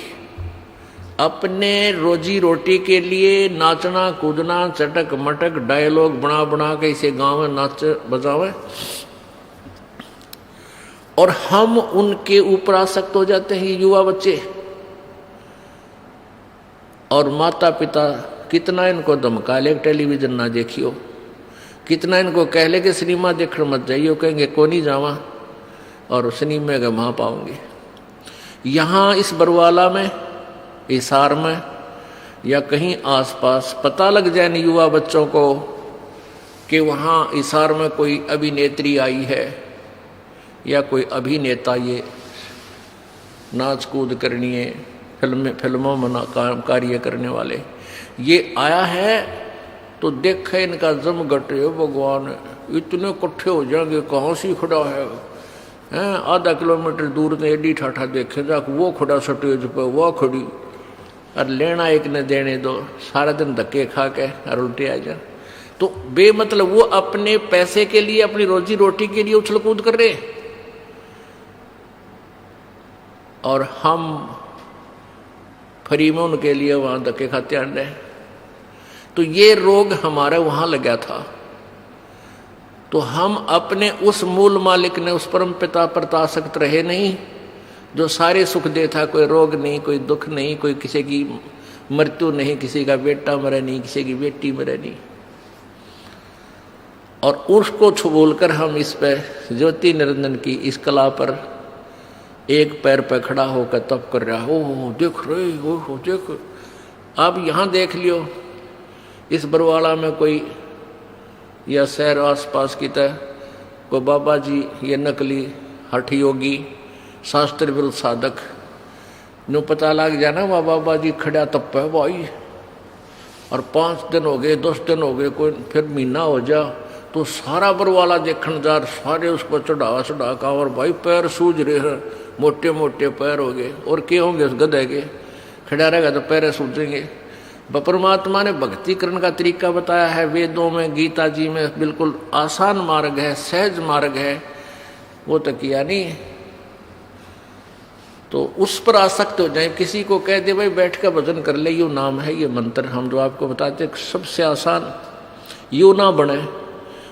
अपने रोजी रोटी के लिए नाचना कूदना, चटक मटक डायलॉग बना बना के इसे गाँव में नाच बजावे, और हम उनके ऊपर आसक्त हो जाते हैं, युवा बच्चे। और माता पिता कितना इनको धमका ले टेलीविजन ना देखियो, कितना इनको कह ले कि सिनेमा देखने मत जाइयो, कहेंगे को नहीं जावा, और सिनेमा का वहाँ पाओगे। यहाँ इस बरवाला में, हिसार में या कहीं आसपास पता लग जाए युवा बच्चों को कि वहाँ हिसार में कोई अभिनेत्री आई है या कोई अभिनेता, ये नाच कूद करनी है, फिल्मों में कार्य करने वाले ये आया है, तो देखे इनका जम घटे, भगवान इतने इकट्ठे हो जाएंगे, कहाँ से खड़ा है, हैं आधा किलोमीटर दूर में एडी ठाठा देखे जा, वो खड़ा स्टेज पे, वो खड़ी, और लेना एक ने देने दो, सारा दिन धक्के खा के और उल्टे आ जा। तो बेमतलब वो अपने पैसे के लिए, अपनी रोजी रोटी के लिए उछल कूद कर रहे, और हम फ्री में उनके लिए वहां धक्के खाते आन रहे। तो ये रोग हमारा वहां लगा था। तो हम अपने उस मूल मालिक ने, उस परम पिता पर आसक्त रहे नहीं, जो सारे सुख देता, कोई रोग नहीं, कोई दुख नहीं, कोई किसी की मृत्यु नहीं, किसी का बेटा मरे नहीं, किसी की बेटी मरे नहीं, और उसको बोलकर हम इस पे ज्योति निरंजन की इस कला पर एक पैर पे खड़ा होकर तप कर रहा है। ओह देख रहे हो, देख, आप यहाँ देख लियो, इस बरवाला में कोई या शहर आसपास की तरह कोई बाबा जी, ये नकली हठ योगी, शास्त्र विरुद्ध साधक नो पता लग जाना वह बाबा जी खड़ा तप है भाई, और 5 दिन हो गए, 10 दिन हो गए, कोई फिर महीना हो जा, तो सारा बरवाला देखने जा, सारे उसको चढ़ा चढ़ा का, और भाई पैर सूझ रहे हैं, मोटे मोटे पैर हो गए, और क्या होंगे उस गधे के, खड़ा रहेगा तो पैर सूझेंगे। परमात्मा ने भक्ति करने का तरीका बताया है वेदों में, गीता जी में, बिल्कुल आसान मार्ग है, सहज मार्ग है, वो तो किया नहीं। तो उस पर आसक्त हो जाए, किसी को कह दे भाई बैठ कर भजन कर ले, ये नाम है, ये मंत्र हम जो आपको बताते सबसे आसान, यूँ ना बने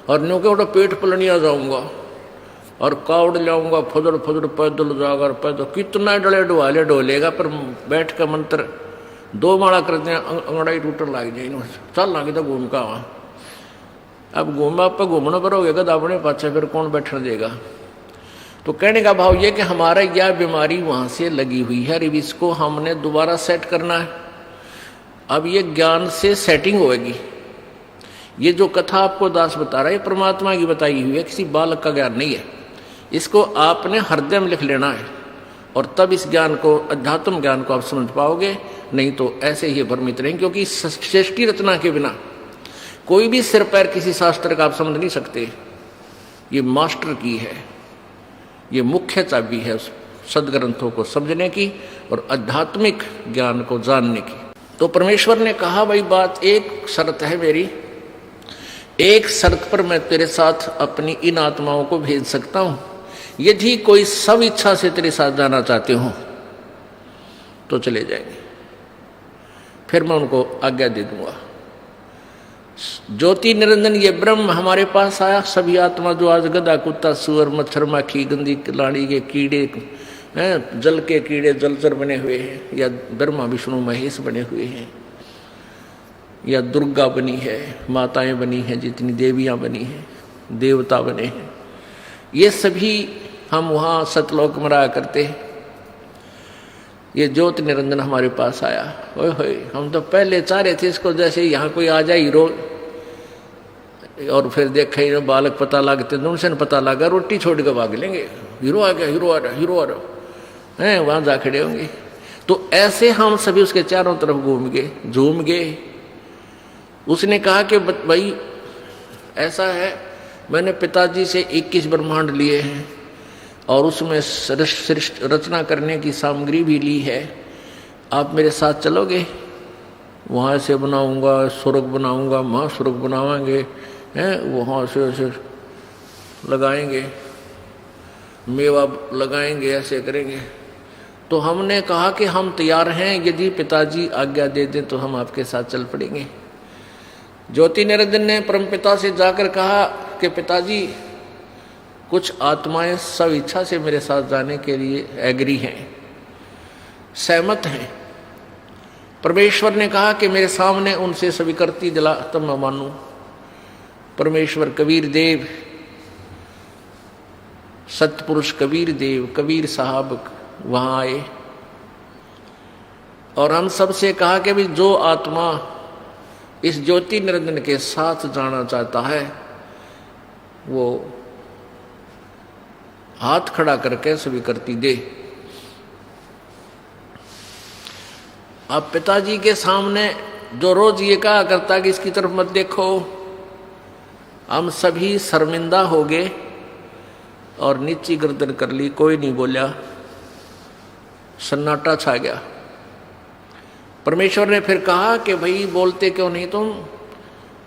और न्यू के पेट पलनिया जाऊंगा और कावड़ लाऊंगा, फुदड़ फुदड़ पैदल जाकर पैदल कितना डले डुआले डोलेगा, पर बैठ कर मंत्र 2 माला करते हैं अंगड़ाई टूटन लग जाए, चल लागे तो घूम का वहाँ। अब घूमा आप घूमना पर होगा तो अपने पाछे फिर कौन बैठने देगा। तो कहने का भाव ये कि हमारा यह बीमारी वहाँ से लगी हुई है, अब इसको हमने दोबारा सेट करना है। अब ये ज्ञान से सेटिंग होगी। ये जो कथा आपको दास बता रहा है परमात्मा की बताई हुई है, किसी बालक का ज्ञान नहीं है। इसको आपने हृदय में लिख लेना है और तब इस ज्ञान को, अध्यात्म ज्ञान को आप समझ पाओगे, नहीं तो ऐसे ही भ्रमित रहेंगे। क्योंकि सृष्टि रचना के बिना कोई भी सिर पैर किसी शास्त्र का आप समझ नहीं सकते। ये मास्टर की है, ये मुख्य चाबी है सदग्रंथों को समझने की और आध्यात्मिक ज्ञान को जानने की। तो परमेश्वर ने कहा भाई बात एक शर्त है मेरी, एक शर्त पर मैं तेरे साथ अपनी इन आत्माओं को भेज सकता हूं, यदि कोई सब इच्छा से तेरे साथ जाना चाहते हो तो चले जाएंगे, फिर मैं उनको आज्ञा दे दूंगा। ज्योति निरंजन ये ब्रह्म हमारे पास आया, सभी आत्मा जो आज गधा कुत्ता सुअर मच्छर माखी गंदी लाड़ी के कीड़े हैं, जल के कीड़े जलचर बने हुए हैं, या ब्रह्मा विष्णु महेश बने हुए हैं, या दुर्गा बनी है, माताएं बनी हैं, जितनी देवियां बनी हैं, देवता बने हैं, ये सभी हम वहाँ सतलोक में रहा करते हैं। ये ज्योति निरंजन हमारे पास आया, ओए होए हम तो पहले चाह रहे थे इसको जैसे यहाँ कोई आ जाए हीरो, और फिर देखे बालक पता लगते उनसे पता लगा रोटी छोड़ के भाग लेंगे, हीरो आ गया, हीरो आ रहा, हीरो आ रहा है, वहाँ जा खड़े होंगे। तो ऐसे हम सभी उसके चारों तरफ घूम गए, झूम गए। उसने कहा कि भाई ऐसा है, मैंने पिताजी से 21 ब्रह्मांड लिए हैं और उसमें रचना करने की सामग्री भी ली है, आप मेरे साथ चलोगे? वहाँ से बनाऊंगा, स्वर्ग बनाऊंगा, महास्वर्ग बनावाएंगे, हैं वहाँ से ऐसे लगाएंगे, मेवा लगाएंगे, ऐसे करेंगे। तो हमने कहा कि हम तैयार हैं, यदि पिताजी आज्ञा दे दें तो हम आपके साथ चल पड़ेंगे। ज्योति निरंजन ने परमपिता से जाकर कहा कि पिताजी कुछ आत्माएं सब इच्छा से मेरे साथ जाने के लिए एग्री हैं, सहमत हैं। परमेश्वर ने कहा कि मेरे सामने उनसे स्वीकृति दिला तब मैं मानूं। परमेश्वर कबीर देव, सतपुरुष कबीर देव, कबीर साहब वहाँ आए और हम सबसे कहा कि भी जो आत्मा इस ज्योति निरंजन के साथ जाना चाहता है वो हाथ खड़ा करके स्वीकृति दे। अब पिताजी के सामने जो रोज ये कहा करता कि इसकी तरफ मत देखो, हम सभी शर्मिंदा हो गए और नीची गर्दन कर ली, कोई नहीं बोला, सन्नाटा छा गया। परमेश्वर ने फिर कहा कि भाई बोलते क्यों नहीं तुम?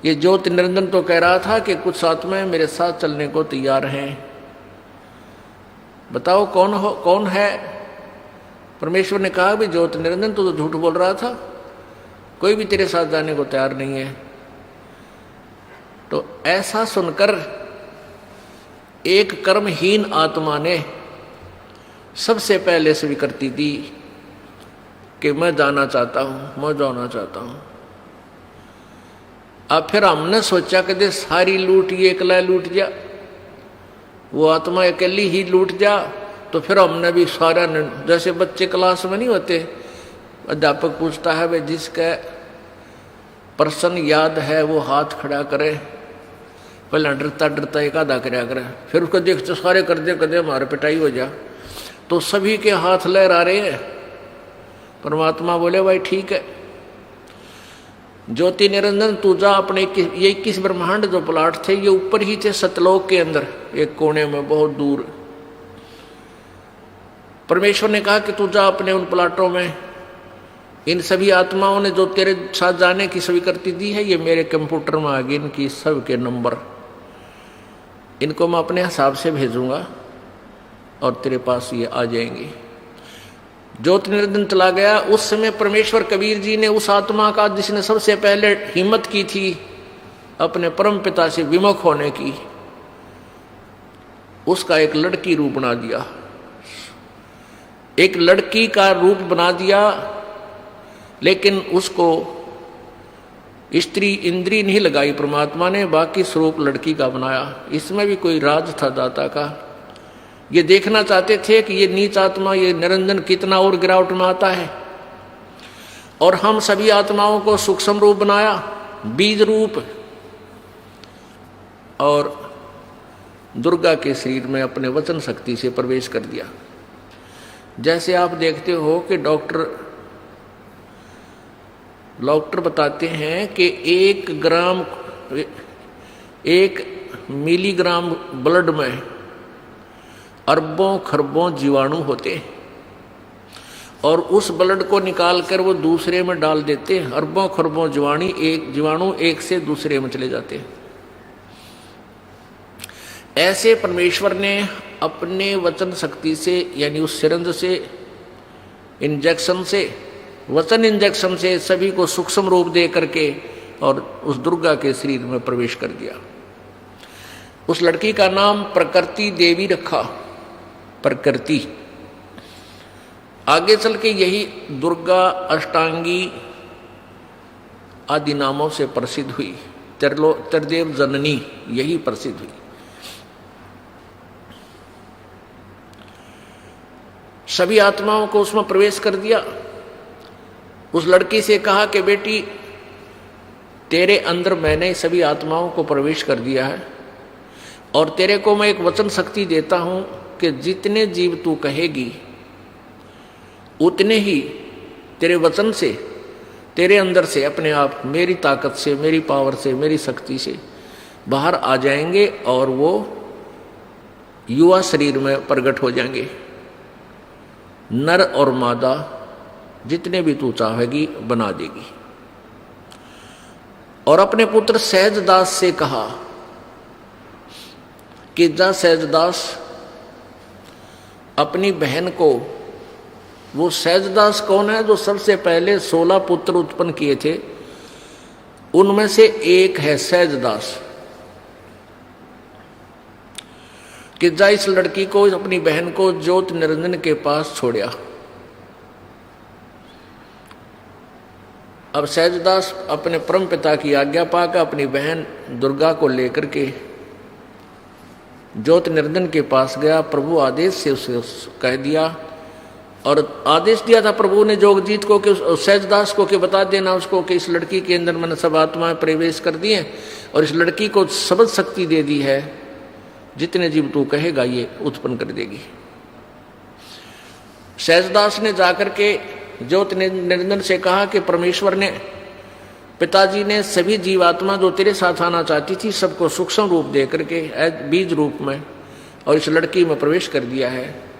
ये ज्योति निरंजन तो कह रहा था कि कुछ आत्माएं मेरे साथ चलने को तैयार हैं, बताओ कौन है? परमेश्वर ने कहा भी ज्योति निरंजन तो झूठ बोल रहा था, कोई भी तेरे साथ जाने को तैयार नहीं है। तो ऐसा सुनकर एक कर्महीन आत्मा ने सबसे पहले स्वीकृति दी कि मैं जाना चाहता हूं, मैं जाना चाहता हूं। अब फिर हमने सोचा कि सारी लूट ये अकेला लूट जा, वो आत्मा अकेली ही लूट जा, तो फिर हमने भी सारा, जैसे बच्चे क्लास में नहीं होते, अध्यापक पूछता है भाई जिसका प्रश्न याद है वो हाथ खड़ा करे, पहले डरता डरता एक आधा कराया करे, फिर उसको देखते सारे कर दे हमारे पिटाई हो जा। तो सभी के हाथ लहरा रहे हैं। परमात्मा बोले भाई ठीक है, ज्योति निरंजन तू जा अपने ये 21 ब्रह्मांड जो प्लाट थे ये ऊपर ही थे सतलोक के अंदर एक कोने में बहुत दूर। परमेश्वर ने कहा कि तू जा अपने उन प्लाटों में, इन सभी आत्माओं ने जो तेरे साथ जाने की स्वीकृति दी है ये मेरे कंप्यूटर में आ गई, इनकी सब के नंबर, इनको मैं अपने हिसाब से भेजूंगा और तेरे पास ये आ जाएंगे। ज्योति निरंजन चला गया। उस समय परमेश्वर कबीर जी ने उस आत्मा का जिसने सबसे पहले हिम्मत की थी अपने परम पिता से विमुख होने की, उसका एक लड़की रूप बना दिया, एक लड़की का रूप बना दिया, लेकिन उसको स्त्री इंद्री नहीं लगाई परमात्मा ने, बाकी स्वरूप लड़की का बनाया। इसमें भी कोई राज था दाता का। ये देखना चाहते थे कि ये नीच आत्मा, ये निरंजन कितना और गिरावट में आता है, और हम सभी आत्माओं को सूक्ष्म रूप बनाया, बीज रूप, और दुर्गा के शरीर में अपने वचन शक्ति से प्रवेश कर दिया। जैसे आप देखते हो कि डॉक्टर बताते हैं कि 1 मिलीग्राम ब्लड में अरबों खरबों जीवाणु होते हैं, और उस ब्लड को निकाल कर वो दूसरे में डाल देते हैं। अरबों खरबों जीवाणु एक से दूसरे में चले जाते हैं। ऐसे परमेश्वर ने अपने वचन शक्ति से, यानी उस सिरंज से, इंजेक्शन से, वचन इंजेक्शन से सभी को सूक्ष्म रूप दे करके और उस दुर्गा के शरीर में प्रवेश कर दिया। उस लड़की का नाम प्रकृति देवी रखा, प्रकृति। आगे चल के यही दुर्गा अष्टांगी आदि नामों से प्रसिद्ध हुई। त्रिदेव जननी यही प्रसिद्ध हुई। सभी आत्माओं को उसमें प्रवेश कर दिया। उस लड़की से कहा कि बेटी, तेरे अंदर मैंने सभी आत्माओं को प्रवेश कर दिया है, और तेरे को मैं एक वचन शक्ति देता हूं कि जितने जीव तू कहेगी उतने ही तेरे वचन से, तेरे अंदर से अपने आप मेरी ताकत से, मेरी पावर से, मेरी शक्ति से बाहर आ जाएंगे, और वो युवा शरीर में प्रकट हो जाएंगे। नर और मादा जितने भी तू चाहेगी बना देगी। और अपने पुत्र सहजदास से कहा कि जा सहजदास, अपनी बहन को, वो सहजदास कौन है? जो सबसे पहले 16 पुत्र उत्पन्न किए थे, उनमें से एक है सहजदास। कि जा इस लड़की को, अपनी बहन को ज्योत निरंजन के पास छोड़या। अब सहजदास अपने परम पिता की आज्ञा पाकर अपनी बहन दुर्गा को लेकर के ज्योत निरंजन के पास गया। प्रभु आदेश से उसे कह दिया, और आदेश दिया था प्रभु ने जोगजीत को कि सहजदास को कि बता देना उसको कि इस लड़की के अंदर मैंने सब आत्माएं प्रवेश कर दी हैं, और इस लड़की को शब्द शक्ति दे दी है, जितने जीव तू कहेगा ये उत्पन्न कर देगी। सहजदास ने जाकर के ज्योत निरंजन से कहा कि परमेश्वर ने, पिताजी ने सभी जीवात्मा जो तेरे साथ आना चाहती थी सबको सूक्ष्म रूप दे करके बीज रूप में और इस लड़की में प्रवेश कर दिया है,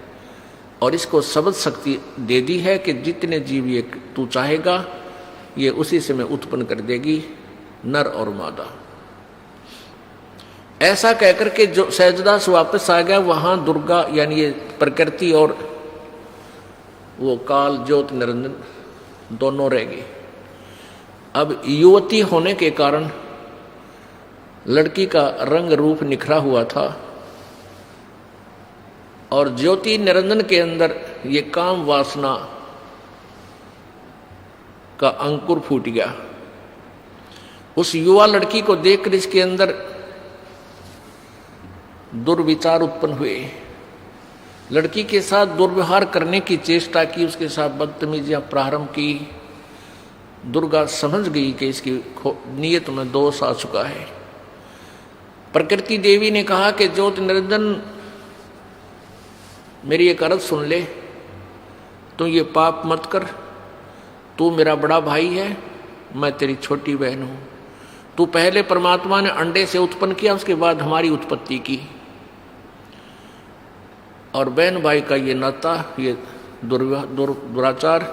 और इसको शब्द शक्ति दे दी है कि जितने जीव ये तू चाहेगा ये उसी से मैं उत्पन्न कर देगी, नर और मादा। ऐसा कहकर के जो सहजदास वापस आ गया, वहां दुर्गा यानी ये प्रकृति और वो काल ज्योत निरंजन दोनों रह गए। अब युवती होने के कारण लड़की का रंग रूप निखरा हुआ था, और ज्योति निरंजन के अंदर ये काम वासना का अंकुर फूट गया। उस युवा लड़की को देखकर इसके अंदर दुर्विचार उत्पन्न हुए। लड़की के साथ दुर्व्यवहार करने की चेष्टा की, उसके साथ बदतमीजियां प्रारंभ की। दुर्गा समझ गई कि इसकी नीयत में दोष आ चुका है। प्रकृति देवी ने कहा कि ज्योत निरंजन, मेरी एक अर्ज सुन ले, तू ये पाप मत कर। तू मेरा बड़ा भाई है, मैं तेरी छोटी बहन हूं। तू पहले परमात्मा ने अंडे से उत्पन्न किया, उसके बाद हमारी उत्पत्ति की, और बहन भाई का ये नाता, ये दुराचार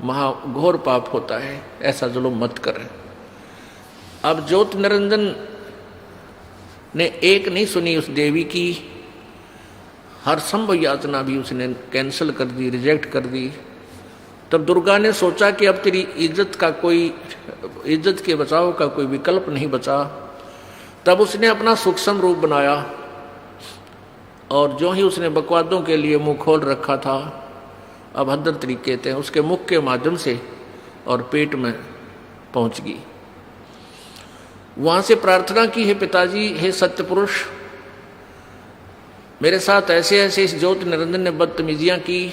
महाघोर पाप होता है, ऐसा जुल्म मत कर। अब ज्योत निरंजन ने एक नहीं सुनी उस देवी की, हर संभव याचना भी उसने कैंसिल कर दी, रिजेक्ट कर दी। तब दुर्गा ने सोचा कि अब तेरी इज्जत का कोई इज्जत के बचाव का कोई विकल्प नहीं बचा। तब उसने अपना सूक्ष्म रूप बनाया और जो ही उसने बकवादों के लिए मुंह खोल रखा था, अभद्र तरीके थे, उसके मुख के माध्यम से और पेट में पहुंच गई। वहां से प्रार्थना की, हे पिताजी, हे सत्य पुरुष, मेरे साथ ऐसे ऐसे इस ज्योति निरंजन ने बदतमीजियां की,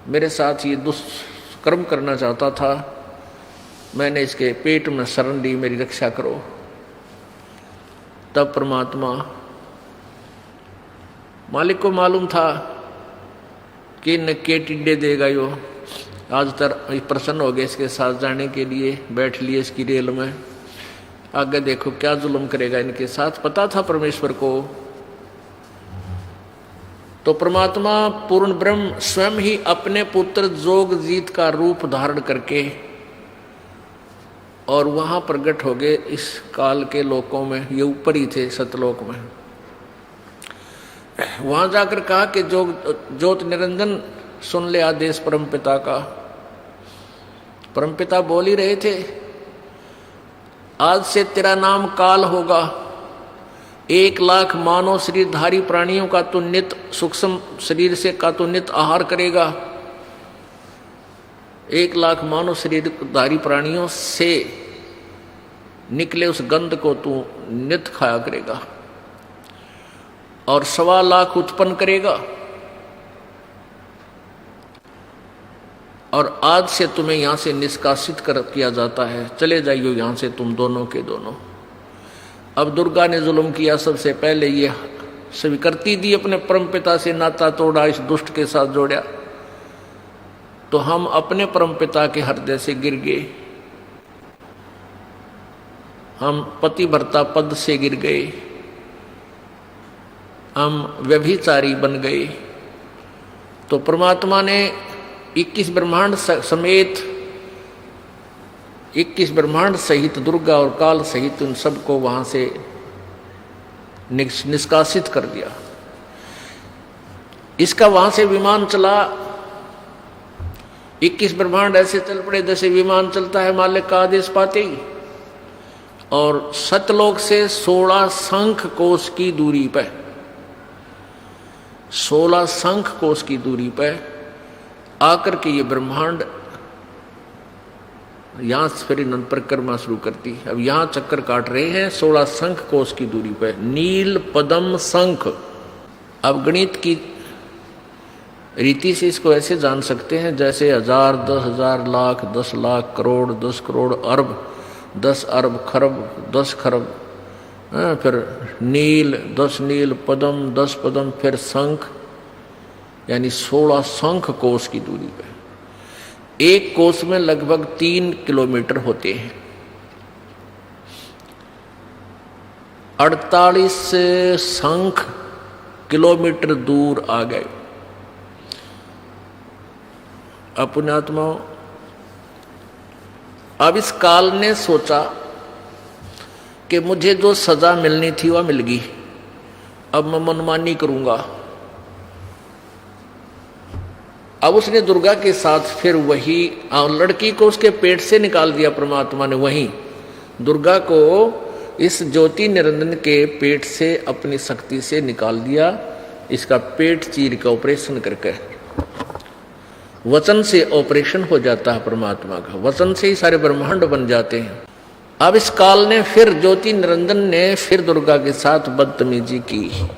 मेरे साथ ये दुष्कर्म करना चाहता था, मैंने इसके पेट में शरण ली, मेरी रक्षा करो। तब परमात्मा, मालिक को मालूम था कि नक्के टिड्डे देगा यो, आज तक प्रसन्न हो गए इसके साथ जाने के लिए, बैठ लिए इसकी रेल में, आगे देखो क्या जुल्म करेगा इनके साथ। पता था परमेश्वर को। तो परमात्मा पूर्ण ब्रह्म स्वयं ही अपने पुत्र जोगजीत का रूप धारण करके और वहां प्रकट हो गए इस काल के लोकों में। ये ऊपर ही थे सतलोक में। वहां जाकर कहा कि जो ज्योत निरंजन सुन ले आदेश परमपिता का। परमपिता बोल ही रहे थे, आज से तेरा नाम काल होगा, 1,00,000 मानव शरीरधारी प्राणियों का तो नित सूक्ष्म शरीर से का तो नित आहार करेगा, 1,00,000 मानव शरीरधारी प्राणियों से निकले उस गंध को तू नित खाया करेगा और 1,25,000 उत्पन्न करेगा। और आज से तुम्हें यहां से निष्कासित किया जाता है, चले जाइयो यहां से तुम दोनों के दोनों। अब दुर्गा ने जुल्म किया, सबसे पहले ये स्वीकृति दी, अपने परमपिता से नाता तोड़ा, इस दुष्ट के साथ जोड़ा, तो हम अपने परमपिता के हृदय से गिर गए, हम पतिव्रता पद से गिर गए, हम व्यभिचारी बन गए। तो परमात्मा ने 21 ब्रह्मांड समेत 21 ब्रह्मांड सहित दुर्गा और काल सहित उन सबको वहां से निष्कासित कर दिया। इसका वहां से विमान चला, 21 ब्रह्मांड ऐसे चल पड़े जैसे विमान चलता है मालिक का आदेश पाते ही। और सतलोक से 16 शंख कोश की दूरी पर, 16 शंख कोश की दूरी पर आकर के ये ब्रह्मांड यहां से फिर इन्होंने परिक्रमा शुरू करती। अब यहां चक्कर काट रहे हैं 16 शंख कोश की दूरी पर, नील पद्म शंख। अब गणित की रीति से इसको ऐसे जान सकते हैं जैसे 1000, 10,000, लाख, 10 लाख, करोड़, 10 करोड़, अरब, 10 अरब, खरब, 10 खरब, फिर नील, 10 नील, पद्म, 10 पद्म, फिर शंख, यानी 16 शंख कोश की दूरी पर। एक कोश में लगभग 3 किलोमीटर होते हैं। 48 शंख किलोमीटर दूर आ गए। पुण्यात्माओं, अब इस काल ने सोचा कि मुझे जो सजा मिलनी थी वह मिल गई, अब मैं मनमानी करूंगा। अब उसने दुर्गा के साथ फिर वही लड़की को उसके पेट से निकाल दिया परमात्मा ने। वहीं दुर्गा को इस ज्योति निरंजन के पेट से अपनी शक्ति से निकाल दिया, इसका पेट चीर का ऑपरेशन करके। वचन से ऑपरेशन हो जाता है परमात्मा का, वचन से ही सारे ब्रह्मांड बन जाते हैं। अब इस काल ने फिर ज्योति निरंजन ने फिर दुर्गा के साथ बदतमीजी की।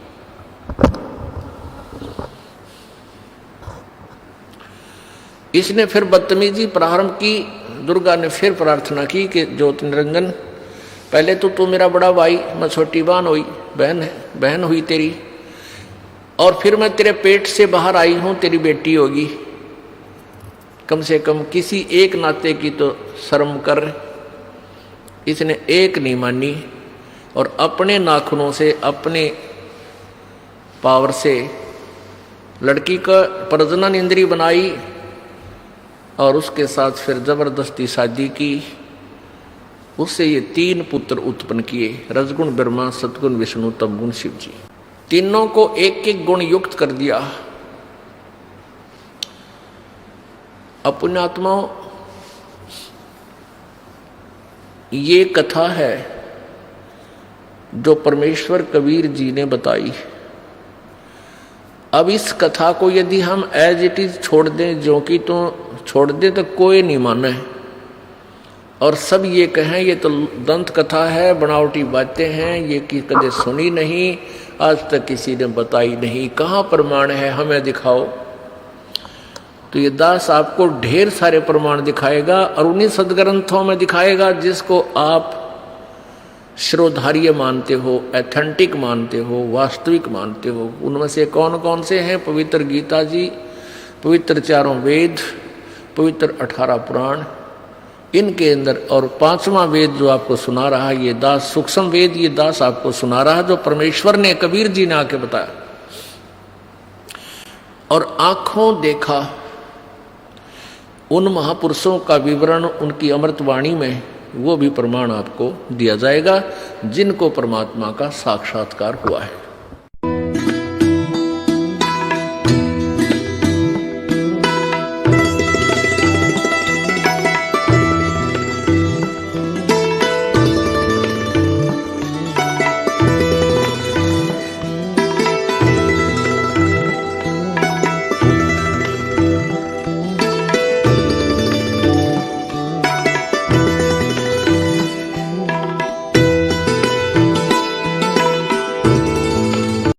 इसने फिर बदतमीजी प्रारंभ की। दुर्गा ने फिर प्रार्थना की कि ज्योति निरंजन, पहले तो तू मेरा बड़ा भाई, मैं छोटी बहन हुई, बहन हुई तेरी, और फिर मैं तेरे पेट से बाहर आई हूं, तेरी बेटी होगी, कम से कम किसी एक नाते की तो शर्म कर। इसने एक नहीं मानी और अपने नाखूनों से, अपने पावर से लड़की का प्रजनन इंद्री बनाई और उसके साथ फिर जबरदस्ती शादी की। उससे ये 3 पुत्र उत्पन्न किए, रजगुण ब्रह्मा, सतगुण विष्णु, तमगुण शिव जी। तीनों को एक एक गुण युक्त कर दिया। अब पुण्यात्माओं, ये कथा है जो परमेश्वर कबीर जी ने बताई। अब इस कथा को यदि हम एज इट इज छोड़ दें, जो कि तो छोड़ दें, तो कोई नहीं माने और सब ये कहें ये तो दंत कथा है, बनावटी बातें हैं, ये कि कदे सुनी नहीं, आज तक किसी ने बताई नहीं, कहाँ प्रमाण है, हमें दिखाओ। तो ये दास आपको ढेर सारे प्रमाण दिखाएगा और उन्हीं सदग्रंथों में दिखाएगा जिसको आप श्रोधार्य मानते हो, एथेंटिक मानते हो, वास्तविक मानते हो। उनमें से कौन कौन से हैं? पवित्र गीता जी, पवित्र चारों वेद, पवित्र 18 पुराण, इनके अंदर और 5वां वेद जो आपको सुना रहा है ये दास, सूक्ष्म वेद ये दास आपको सुना रहा है जो परमेश्वर ने, कबीर जी ने आके बताया। और आंखों देखा उन महापुरुषों का विवरण उनकी अमृतवाणी में, वो भी प्रमाण आपको दिया जाएगा जिनको परमात्मा का साक्षात्कार हुआ है।